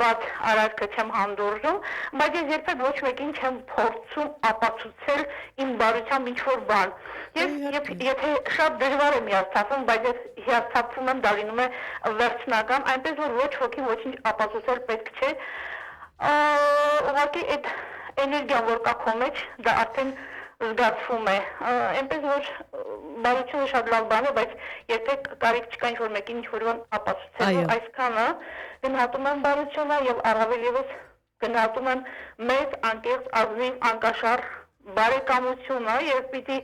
վատ արարքը չեմ հանդուրժում, բայց ես երբեք ոչ մեկին չեմ փորձում ապացուցել իմ բարությամբ ինչ-որ բան։ Ես եթե շատ դժվար եմ հիասթափվում, բայց ես հիասթափվում եմ, դա լինում է վերջնական, այնպես որ ոչ ոքի ոչինչ ապացուցել պետք չէ։ Ուղղակի այդ էներգիան, որ կա քո մեջ, դա արդեն զգացվում է, այնպես որ բարությունը շատ լավ բան է, բայց երբեք կարիք չկա ինչ-որ մեկին ինչ-որ բան ապացուցելու, այսքանը գնահատում եմ բարությունը եւ առավել եւս գնահատում եմ մեծ անկեղծ ազնիվ անկաշառ բարեկամությունը եւ պիտի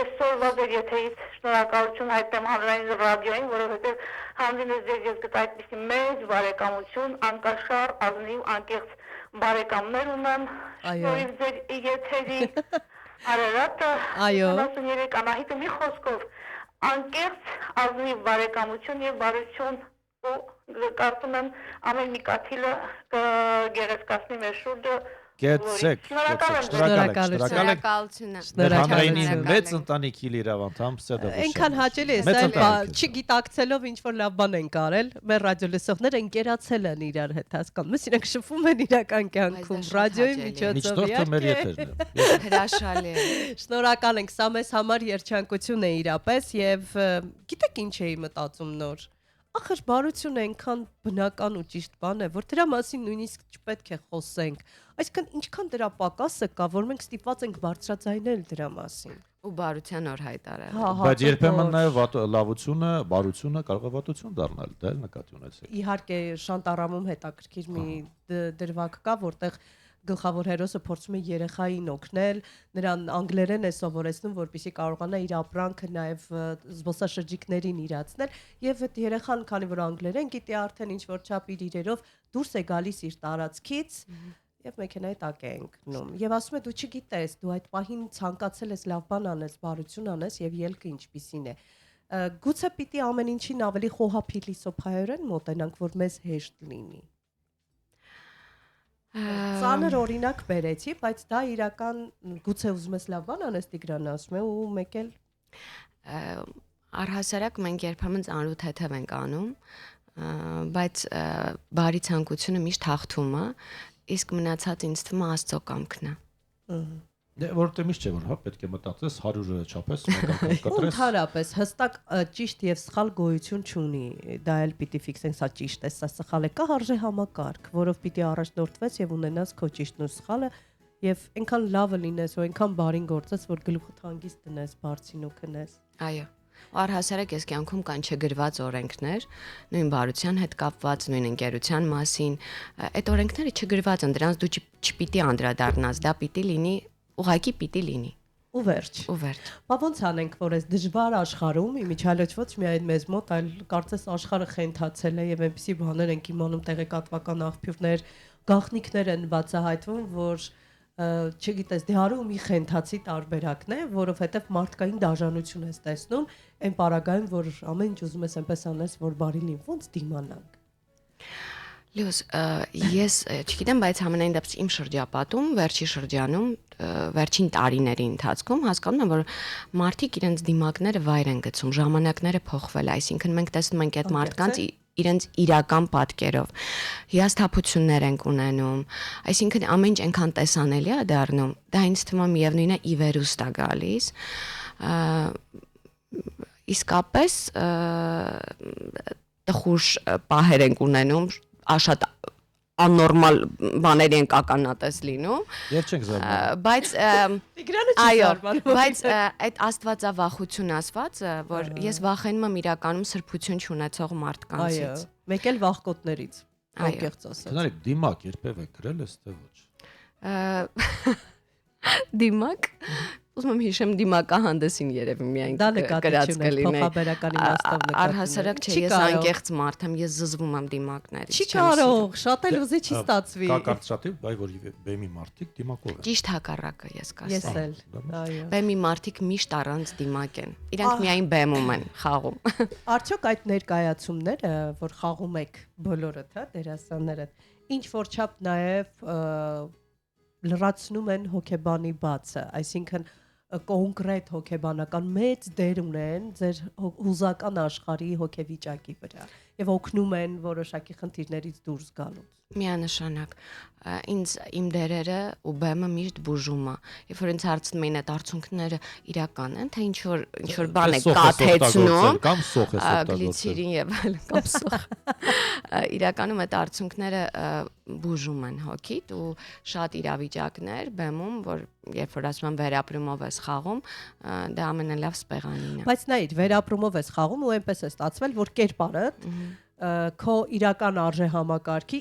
այսօրվա ձեր եթերից շնորհակալություն հայտնեմ հանրային ռադիոյին, որովհետեւ հանդիպես ձեր ես գտա այդպիսի մեծ բարեկամություն, անկաշառ, ազնիվ, անկեղծ բարեկամներ ունեմ, շնորհիվ ձեր եթերի Արարատը 93 Անահիտը մի խոսքով անկեղծ ազնիվ բարեկամություն եւ բարություն ու կարծում եմ ամեն մի կաթիլը գերեզկացնի մեր շուրջը Գեցեք, շնորհակալություն։ Հանրայինի մեծ ընտանիքի լիրավանդամ Սեդա Բուշյան։ Այնքան հաճելի է, սա չգիտակցելով ինչ որ լավ բան են կարել, մեր ռադիո լսողները ընկերացել են իրար հետ, հասկանում ես, իրենք շփվում են իրական կյանքում, ռադիոյի միջոցով իհարկե։ Հրաշալի է։ Շնորհակալ ենք, սա մեզ համար երջանկություն է իրապես եւ գիտեք ինչ էի մտածում նոր։ Ախր բարությունը այնքան բնական ու ճիշտ բան է, որ դրա մասին նույնիսկ չպետք է խոսենք։ Այսինքն ինչքան դրա պակասը կա, որ մենք ստիպված ենք բարձրաձայնել դրա մասին։ Ու բարության օր հայտարարել։ Բայց երբեմն նաև լավությունը, բարությունը կարող է վատություն դառնալ, դա էլ նկատի ունեցեք։ Իհարկե Շանտարամում հետաքրքիր մի դրվագ կա, որտեղ գլխավոր հերոսը փորձում է երեխային օգնել, նրան անգլերեն է սովորեցնում, որպեսզի կարողանա իր ապրանքը նաև զբոսաշրջիկներին իրացնել, եւ այդ երեխան, քանի որ անգլերեն գիտի արդեն ինչ որ չափ իր իրերով դուրս է գալիս իր տարածքից, եւ մեքենայի տակ է ընկնում։ Եվ ասում է դու չգիտես, դու այդ պահին ցանկացել ես լավ բան անես, բարություն անես եւ ելքը ինչպիսին է։ Գուցե պիտի ամեն ինչին ավելի խոհափիլիսոփայորեն մոտենանք, որ մեզ հեշտ լինի։ Ծանր օրինակ բերեցի, բայց դա իրական գուցե ուզում ես լավ բան անես Տիգրանը ասում է ու մեկ էլ Առհասարակ մենք երբեմն ծանրութ հետև ենք անում, բայց բարի ցանկությունը միշտ հաղթում է, իսկ մնացած ինձ թվում է Աստծո կամքն է։ Դե որտե միշտ չէ որ հա պետք է մտածես 100-ը չափես մեկական կտրես։ Ընդհանրապես հստակ ճիշտ եւ սխալ գոյություն չունի։ Դա էլ պիտի ֆիքսենք, սա ճիշտ է, սա սխալ է։ Կա արժե համակարգ, որով պիտի առաջնորդվես եւ ունենաս քո ճիշտն ու սխալը եւ այնքան լավը լինես ու այնքան բարին գործես, որ գլուխդ հանգիստ տնես, բարձին ու քնես։ Այո։ Առհասարակ ես կյանքում կան չգրված օրենքներ, նույն բարության հետ կապված, նույն ընկերության մասին, այդ օրենքները չգրված են, դրանց դու չպիտի անդրադառնաս, դա պիտի լինի, ուղղակի պիտի լինի։ Ու վերջ։ Բա ոնց անենք, որ այս դժվար աշխարհում իմիջիալոց ոչ միայն մեզ մոտ, այլ կարծես աշխարհը խենթացել է եւ այնպիսի բաներ ենք իմանում, տեղեկատվական աղբյուրներ, գաղտնիքներ են բացահայտվում, որ չգիտես, դե մի խենթացի տարբերակն է, որովհետև մարդկային դաժանություն ես տեսնում, այն պարագայում, որ ամեն ինչ ուզում ես այնպես անես, որ բարի լինի, ոնց դիմանանք։ Լյուս, ես չգիտեմ, բայց համենայն դեպս իմ շրջապատում, վերջի շրջանում, վերջին տարիների ընթացքում հասկանում եմ, որ մարդիկ իրենց դիմակները վայր են գցում, ժամանակները փոխվել, այսինքն մենք տեսնում ենք այդ մարդկանց իրենց իրական պատկերով հիասթափություններ ենք ունենում, այսինքն ամեն ինչ այնքան տեսանելի է դառնում, դա ինձ թվում է միևնույն է ի վերուստ է գալիս, իսկապես տխուր պահեր ենք ունենում, աշատ աննորմալ բաներ են ականատես լինում, Եվ չենք զարմանում։ բայց Տիգրանը չի զարմանում։ բայց այդ աստվածավախություն ասված, որ ես վախենում եմ իրականում սրբություն չունեցող մարդկանցից։ Այո, մեկ էլ վախկոտներից։ Անկեղծ ասած։ Դրանք դիմակ երբևէ գրել ես թե ոչ։ Դիմակ ուզում եմ հիշեմ դիմակահանդեսին երևի միայն գրած կլիներ։ Փոխաբերական իմաստով նկատի։ Առհասարակ չէ, ես անկեղծ մարդ եմ, ես զզվում եմ դիմակներից։ Չի կարող, շատ էլ ուզի չի ստացվի։ Կա կարծրատիպ, բայ որ բեմի մարդիկ դիմակով են։ Ճիշտ հակառակը ես Ես կասեմ։ էլ, այո։ Բեմի մարդիկ միշտ առանց դիմակ են։ Իրանք միայն բեմում են խաղում։ Արդյոք այդ ներկայացումները, որ խաղում եք բոլորդ, հա, դերասանները, ինչ որ չափ նաև լրացնում են հոգեբանի բացը, այսինքն կոնկրետ հոգեբանական մեծ դեր ունեն ձեր հուզական աշխարհի հոգեվիճակի վրա եւ օգնում են որոշակի խնդիրներից դուրս գալուց։ Միանշանակ ինձ իմ դերերը ու բեմը միշտ բուժում է։ Երբ որ ինձ հարցնում են այդ արդյունքները իրական են, թե ինչ որ բան է կաթեցնում, կամ սոխ է օգտագործել, գլիցերին եւ այլն կամ սոխ։ Իրականում այդ արդյունքները բուժում են հոգիդ ու շատ իրավիճակներ բեմում, որ երբ որ ասում եմ վերապրումով ես խաղում, դա ամենալավ սպեղանին է։ Բայց նայիր, վերապրումով ես խաղում ու այնպես է ստացվել, որ կերպարդ քո իրական արժե համակարգի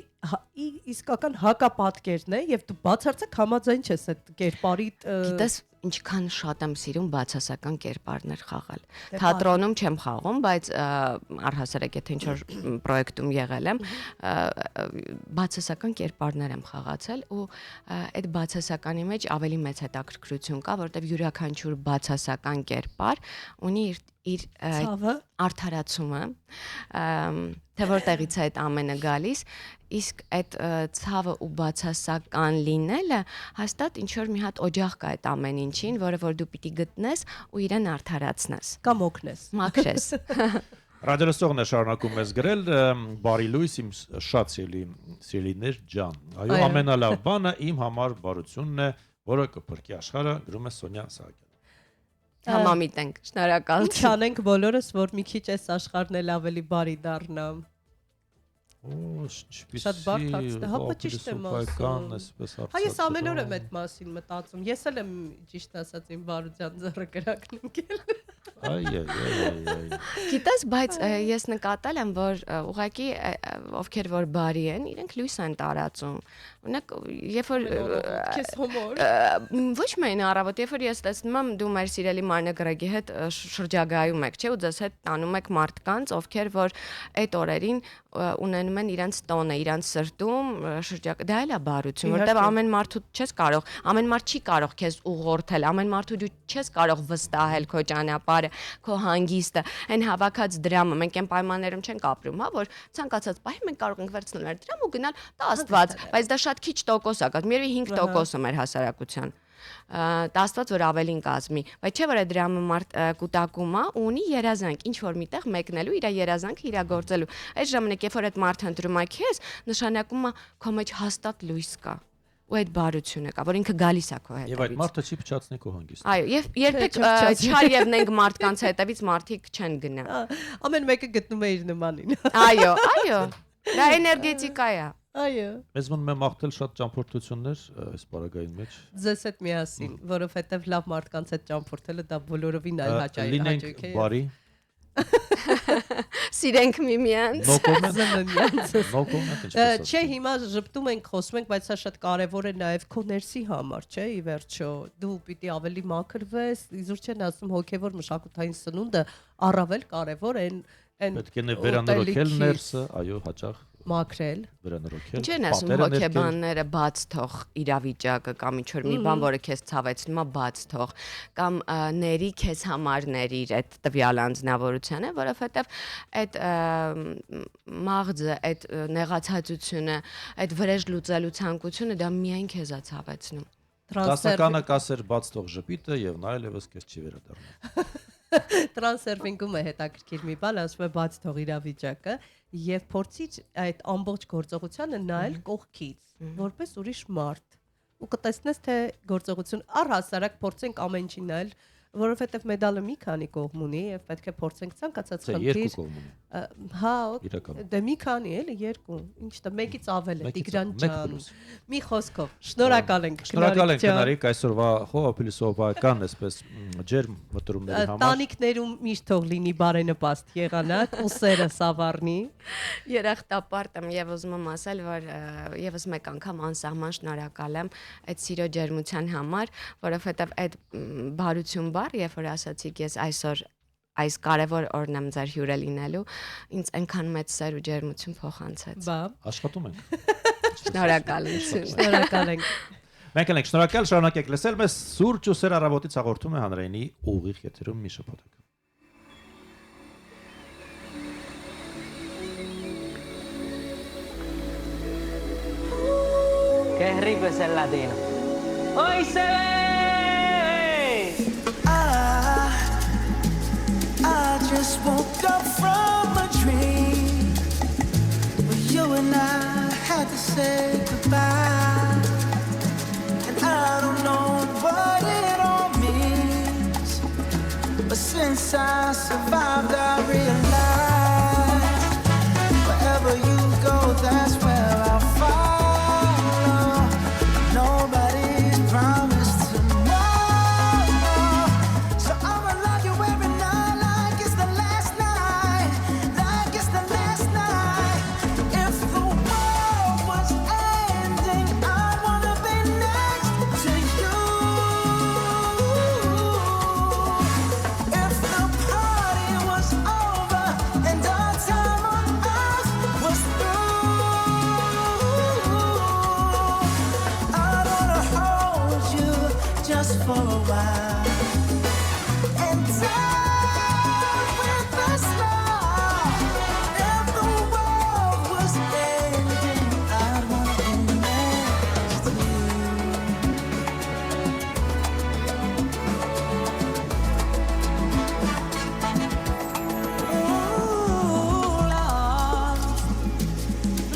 իսկական հակապատկերն է եւ դու բացարձակ համաձայն ես այդ կերպարի Գիտես ինչքան շատ եմ սիրում բացասական կերպարներ խաղալ։ Թատրոնում չեմ խաղում, բայց առհասարակ եթե ինչ-որ պրոյեկտում եղել եմ, բացասական կերպարներ եմ խաղացել ու այդ բացասականի մեջ ավելի մեծ հետաքրքրություն կա, որտեղ յուրաքանչյուր բացասական կերպար ունի իր արդարացումը, թե որտեղից է այդ ամենը գալիս, իսկ այդ ցավը ու բացասական լինելը հաստատ ինչ որ մի հատ օջախ կա այդ ամեն ինչին, որը որ դու պիտի գտնես ու իրեն արդարացնես կամ օգնես, մաքրես։ Ռադիոլսողն է շարունակում մեզ գրել, բարի լույս իմ շատ սիրելիներ ջան։ Այո, ամենալավ բանը իմ համար բարությունն է, որը կփրկի աշխարհը, գրում է Սոնյա Սահակյանը։ Համամիտ ենք, շնորհակալություն։ Ինչ անենք բոլորս, որ մի քիչ այս աշխարհն էլ ավելի բարի դառնա։ Շատ բարդ հարց է, հա, ճիշտ եմ ասում։ Հա, ես ամեն օր եմ այդ մասին մտածում։ Ես էլ եմ ճիշտ ասած իմ բարության ձեռը կրակն ընկել։ Գիտես, բայց ես նկատել եմ, որ ուղղակի ովքեր որ բարի են, իրենք լույս են տարածում։ Օրինակ, երբ որ քեզ հումոր ոչ միայն առավոտ, երբ որ ես տեսնում եմ դու մեր սիրելի Մարնե Գրեգի հետ շրջագայում եք, չէ՞, ու ձեզ հետ տանում եք մարդկանց, ովքեր որ այդ օրերին ունենում են իրենց տոնը, իրենց սրտում շրջակ դա էլ է բարություն, որտեղ ամեն մարդու չես կարող, ամեն մարդ չի կարող քեզ ուղղորդել, ամեն մարդու դու չես կարող վստահել քո ճանապարհը, քո հանգիստը, այն հավաքած դրամը, մենք այն պայմաններում չենք ապրում, հա, որ ցանկացած պահի մենք կարող ենք վերցնել մեր դրամ ու գնալ դա Աստված, բայց դա շատ քիչ տոկոս է, գիտես, միևնույն 5%-ը մեր հասարակության Աստված որ ավելին կազմի, բայց չէ որ այդ դրամը մարդ կուտակումը ունի երազանք, ինչ որ միտեղ մեկնելու իր երազանքը իրագործելու։ Այդ ժամանակ երբ որ այդ մարդը ընտրում է քեզ, նշանակում է քո մեջ հաստատ լույս կա։ Ու այդ բարությունը կա, որ ինքը գալիս է քո հետևից։ Եվ այդ մարդը չի փչացնի քո հանգիստը։ Այո, եւ երբեք չարևնենք մարդկանց հետևից մարդիկ չեն գնա։ ամեն մեկը գտնում է իր նմանին Այո, այո։ Դա էներգետիկա է։ այո Ես մնում եմ աղթել շատ ճամփորդություններ այս բարագային մեջ։ ձեզ հետ միասին որովհետեւ լավ մարդկանց հետ ճամփորդելը դա բոլորովին այլ հաճույք է Լինենք բարի։ Սիրենք միմյանց։ No comment։ Զննյանց No comment, ինչպես Չէ, հիմա ժպտում ենք, խոսում ենք, բայց սա շատ կարևոր է նաև քո ներսի համար, չէ՞, ի վերջո։ Դու պիտի ավելի մաքրվես, իզուր չեն ասում հոգևոր մշակութային սնունդը առավել կարևոր են պետք է վերանորոգել ներսը, այո, հաճախ մաքրել։ վերանորոգել։ Չեն ասում հոգեբանները բաց թող իրավիճակը կամ ինչ որ մի բան, որը քեզ ցավեցնում է, բաց թող կամ ների քեզ համար ների այդ տվյալ անձնավորությունը, որովհետև այդ մաղձը, այդ նեղացածությունը, այդ վրեժ լուծելու ցանկությունը դա միայն քեզ է ցավեցնում։ Դասականը կասեր բաց թող ժպիտը եւ նա այլևս քեզ չի վերադառնա։ Տրանսերվինգում է հետաքրքիր մի բան, ասում է բաց թող իրավիճակը եւ փորձիչ այդ ամբողջ գործողությանը նայել կողքից, որպես ուրիշ մարդ։ Ու կտեսնես թե գործողություն առհասարակ փորձենք ամեն ինչին նայել, որովհետեւ մեդալը մի քանի կողմ ունի եւ պետք է փորձենք ցանկացած Երկու խնդիր։ կողմ ունի։ Հա, Իրականում։ դե մի քանի էլի երկու։ Ինչ դա մեկից ավել է Տիգրան մեկ ջան։ պլյուս։ Մի խոսքով, շնորհակալ ենք։ Շնորհակալ ենք ջան։ քնարիք այսօրվա խոհապիլիսոփայական այսպես ջերմ մտորումների համար։ Տանիքներում միշտ թող լինի բարենպաստ եղանակ, ուսերը սավառնի։ Երախտապարտ եմ եւ ուզում եմ ասել, որ եւս մեկ անգամ անսահման շնորհակալ եմ այդ սիրո ջերմության համար, որովհետեւ այդ բարություն բառ, երբ որ ասացիք ես այսօր այս կարևոր օրն եմ ձեր հյուրը լինելու, ինձ այնքան մեծ սեր ու ջերմություն փոխանցեց։ Բա, Աշխատում ենք։ Շնորհակալություն։ շնորհակալ ենք։ Մենք ենք շնորհակալ, շարունակեք լսել մեզ սուրճ ու սեր առավոտից հաղորդում է հանրայինի ուղիղ եթերում մի շփոթակ։ Qué rico es el latino. ¡Hoy se ve! I just woke up from a dream where you and I had to say goodbye. And I don't know what it all means, but since I survived, I realized wherever you go, that's where I'll follow. Nobody's promised tomorrow, so I'ma love you every night like it's the last night, like it's the last night. If the world was ending, I wanna be next to you. If the party was over and our time on earth was through, I wanna hold you just for a while and die with a smile. If the world was ending, I wanna be next to you. Ooh,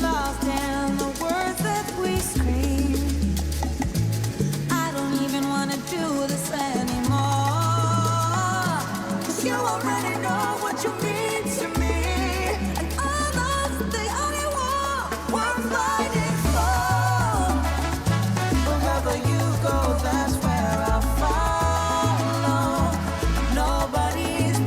lost in the words that we scream. I don't even wanna do this anymore, 'cause you already know what you mean to me, and all that's the only one we're fighting for. Wherever you go, that's where I'll follow. Nobody's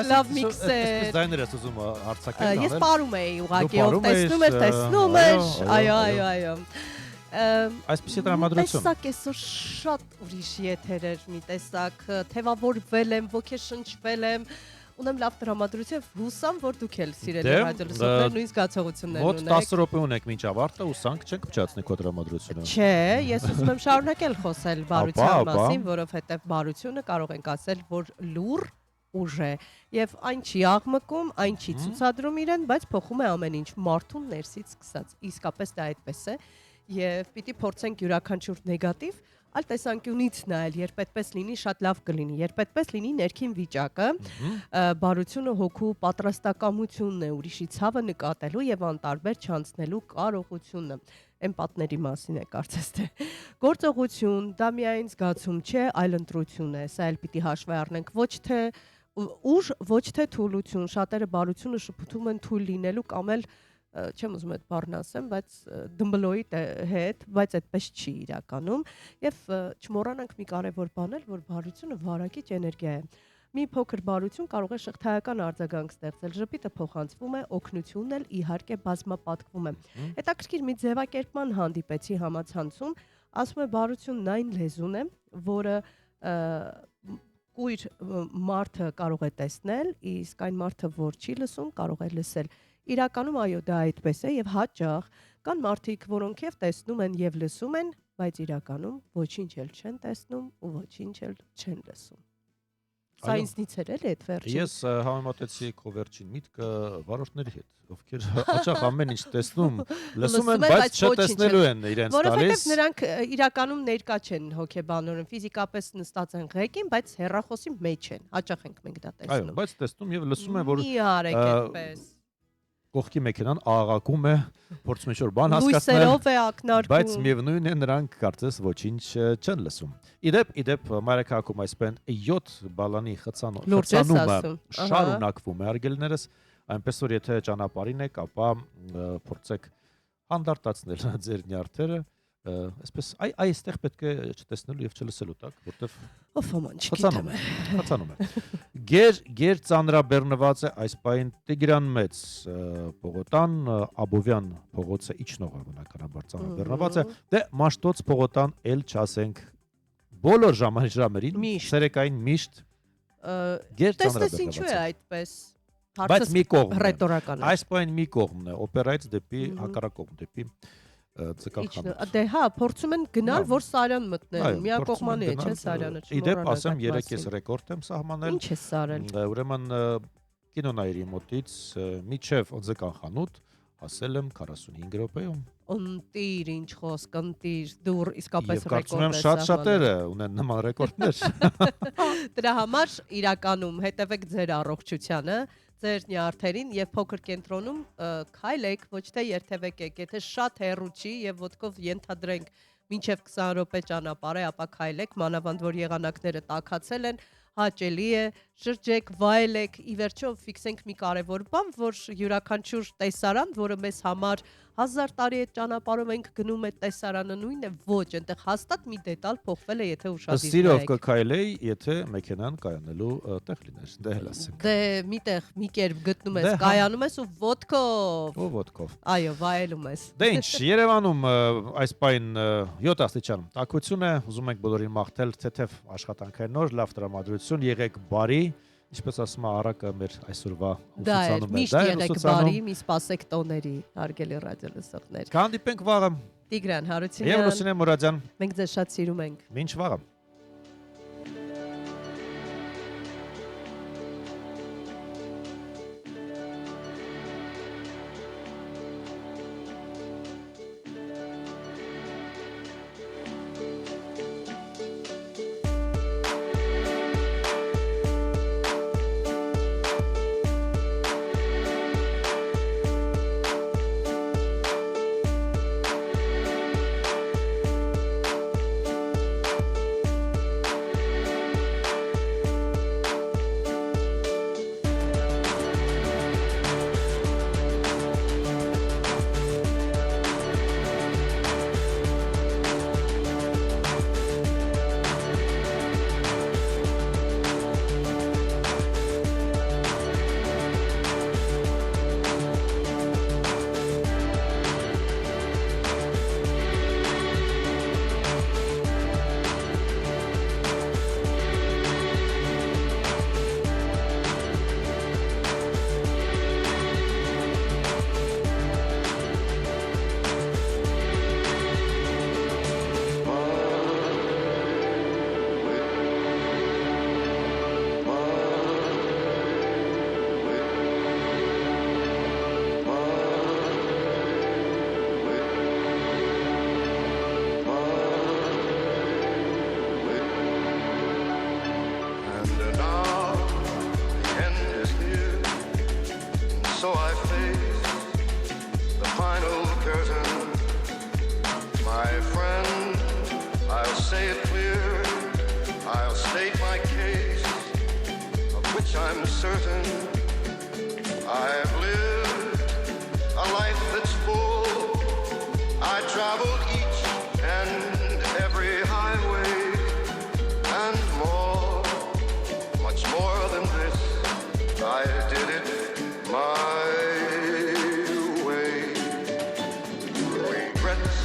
լավ միքս է։ Այսպես ձայներ ես ուզում հարցակել։ Ես պարում էի ուղղակի, Դու ով պարում էիր, տեսնում էր, այո, այո։ Այսպեսի տրամադրություն։ Տեսակ այսօր շատ ուրիշ եթեր էր, մի տեսակ թևավորվել եմ, ոգեշնչվել եմ, ունեմ լավ տրամադրություն, հուսամ, որ դուք էլ սիրելի ռադիոլսողներ նույն զգացողություններն Մոտ ունեք։ 10 րոպե ունեք մինչ ավարտը, ուսանք չենք փչացնի քո տրամադրությունը։ Չէ, ես ուզում եմ շարունակել խոսել բարության մասին, որովհետև բարությունը կարող ենք ասել, որ լուր ուժ է, եւ այն չի աղմկում, այն չի ցուցադրում իրեն, բայց փոխում է ամեն ինչ մարդուն ներսից սկսած։ Իսկապես դա այդպես է, եւ պիտի փորձենք յուրաքանչյուր նեգատիվ այլ տեսանկյունից նայել, երբ այդպես լինի, շատ լավ կլինի, երբ այդպես լինի ներքին վիճակը, բարությունը հոգու պատրաստակամությունն է, ուրիշի ցավը նկատելու եւ անտարբեր չանցնելու կարողությունը։ Էմպաթների մասին է կարծես թե գործողություն, դա միայն զգացում չէ, այլ ընտրություն է, սա էլ պիտի հաշվի առնենք ոչ թե ուժ, ոչ թե թուլություն, շատերը բարությունը շփոթում են թույլ լինելու կամ էլ չեմ ուզում այդ բառն ասեմ, բայց դմբլոյի հետ, բայց այդպես չի իրականում եւ չմոռանանք մի կարեւոր բան էլ, որ բարությունը վարակիչ էներգիա է։ Մի փոքր բարություն կարող է շղթայական արձագանք ստեղծել, ժպիտը փոխանցվում է, օգնությունն էլ իհարկե բազմապատկվում է։ Հետաքրքիր մի ձևակերպման հանդիպեցի համացանցում, ասում է բարությունն այն լեզուն է, որը կույր մարդը կարող է տեսնել, իսկ այն մարդը, որ չի լսում, կարող է լսել։ Իրականում այո, դա այդպես է եւ հաճախ կան մարդիկ, որոնք եւ տեսնում են եւ լսում են, բայց իրականում ոչինչ էլ չեն տեսնում ու ոչինչ էլ չեն լսում։ Սա ինձնից էր էլի այդ վերջին։ Ես համեմատեցի քո վերջին միտքը վարորդների հետ, ովքեր հաճախ ամեն ինչ տեսնում, լսում են, բայց չտեսնելու են իրենց տալիս։ Որովհետև նրանք իրականում ներկա չեն հոգեբանորեն, ֆիզիկապես նստած են ղեկին, բայց հեռախոսի մեջ են։ Հաճախ ենք մենք դա տեսնում։ Այո, բայց տեսնում եւ լսում են, որ մի արեք այդպես։ Կողքի մեքենան աղաղակում է, փորձում է ինչ-որ բան հասկացնել։ Լույսերով է ակնարկում։ Բայց միևնույն է նրանք կարծես ոչինչ չեն լսում։ Իդեպ Մայրաքաղաքում այսպես 7 բալանի խցանումը շարունակվում է արգելներս, այնպես որ եթե ճանապարհին եք, ապա փորձեք հանդարտացնել ձեր նյարդերը, այսպես այստեղ պետք է չտեսնելու եւ չլսելու տակ, որտեվ ով ոման չգիտեմ։ Խցանում է։ Գեր ծանրաբեռնված է այս պայն Տիգրան Մեծ Պողոտան, Աբովյան փողոցը իջնողը բնականաբար ծանրաբեռնված է։ Դե Մաշտոց Պողոտան էլ չասենք բոլոր ժամերին, ցերեկային միշտ գեր ծանրաբեռնված է։ Ինչու է այդպես։ Բայց մի կողմ ռետորական է։ Այս պայն մի կողմն է, օպերայից դեպի հակառակողմ, դեպի ցկախանութ։ Դե հա, փորձում են գնալ, որ Սարյան մտնեն, միակողմանի է, չէ՞ Սարյանը։ Իդեպ ասեմ, երեք ես ռեկորդ եմ սահմանել։ Ինչ է սարել։ Ուրեմն կինոնայրի մոտից միջև ցկախանութ հասել եմ 45 րոպեում։ Ընտիր, ինչ խոսք, ընտիր, դուր իսկապես ռեկորդ է։ Եվ կարծում եմ շատ-շատերը ունեն նման ռեկորդներ։ Դրա համար իրականում հետևեք ձեր առողջությանը, ձեր նյարդերին եւ փոքր կենտրոնում քայլեք, ոչ թե երթևեք եք, եթե շատ հեռու չի եւ ոտքով ենթադրենք մինչեւ 20 րոպե ճանապարհ է, ապա քայլեք, մանավանդ որ եղանակները տաքացել են, հաճելի է, շրջեք, վայելեք, ի վերջո ֆիքսենք մի կարևոր բան, որ յուրաքանչյուր տեսարան, որը մեզ համար 1000 տարի այդ ճանապարհով ենք գնում, այդ տեսարանը նույնն է, ոչ, այնտեղ հաստատ մի դետալ փոխվել է, եթե ուշադիր Սիրով կքայլեի, եթե մեքենան կայանելու տեղ լիներ, դե հել ասենք։ Դե միտեղ մի կերպ գտնում ես, կայանում ես ու ոտքով։ Այո, վայելում ես։ Դե ինչ, Երևանում այս պայն 7 աստիճան տաքություն է, ուզում ենք բոլորին մաղթել թեթև աշխատանքային նոր, լավ տրամադրություն, եղեք բարի, ինչպես ասում է առակը մեր այսօրվա ուսուցանում է։ Միշտ եղեք բարի, մի սպասեք տոների, հարգելի ռադիոլսողներ։ Կհանդիպենք վաղը։ Տիգրան Հարությունյան Եվ Լուսինե Մուրադյան։ Մենք ձեզ շատ սիրում ենք։ Մինչ վաղը։ So I face the final curtain. My friend, I'll say it clear. I'll state my case, of which I'm certain. I've lived a life that's full. I traveled each and every highway, and more, much more than this. I did it my way. Regrets,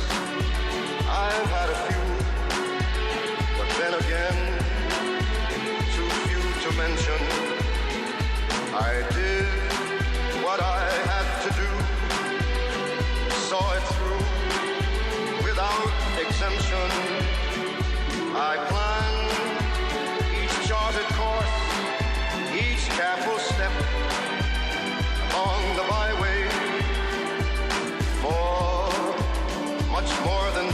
I've had a few, but then again, too few to mention. I did what I had to do, saw it through without exemption. I planned each charted course, each careful step along the byway. More, much more than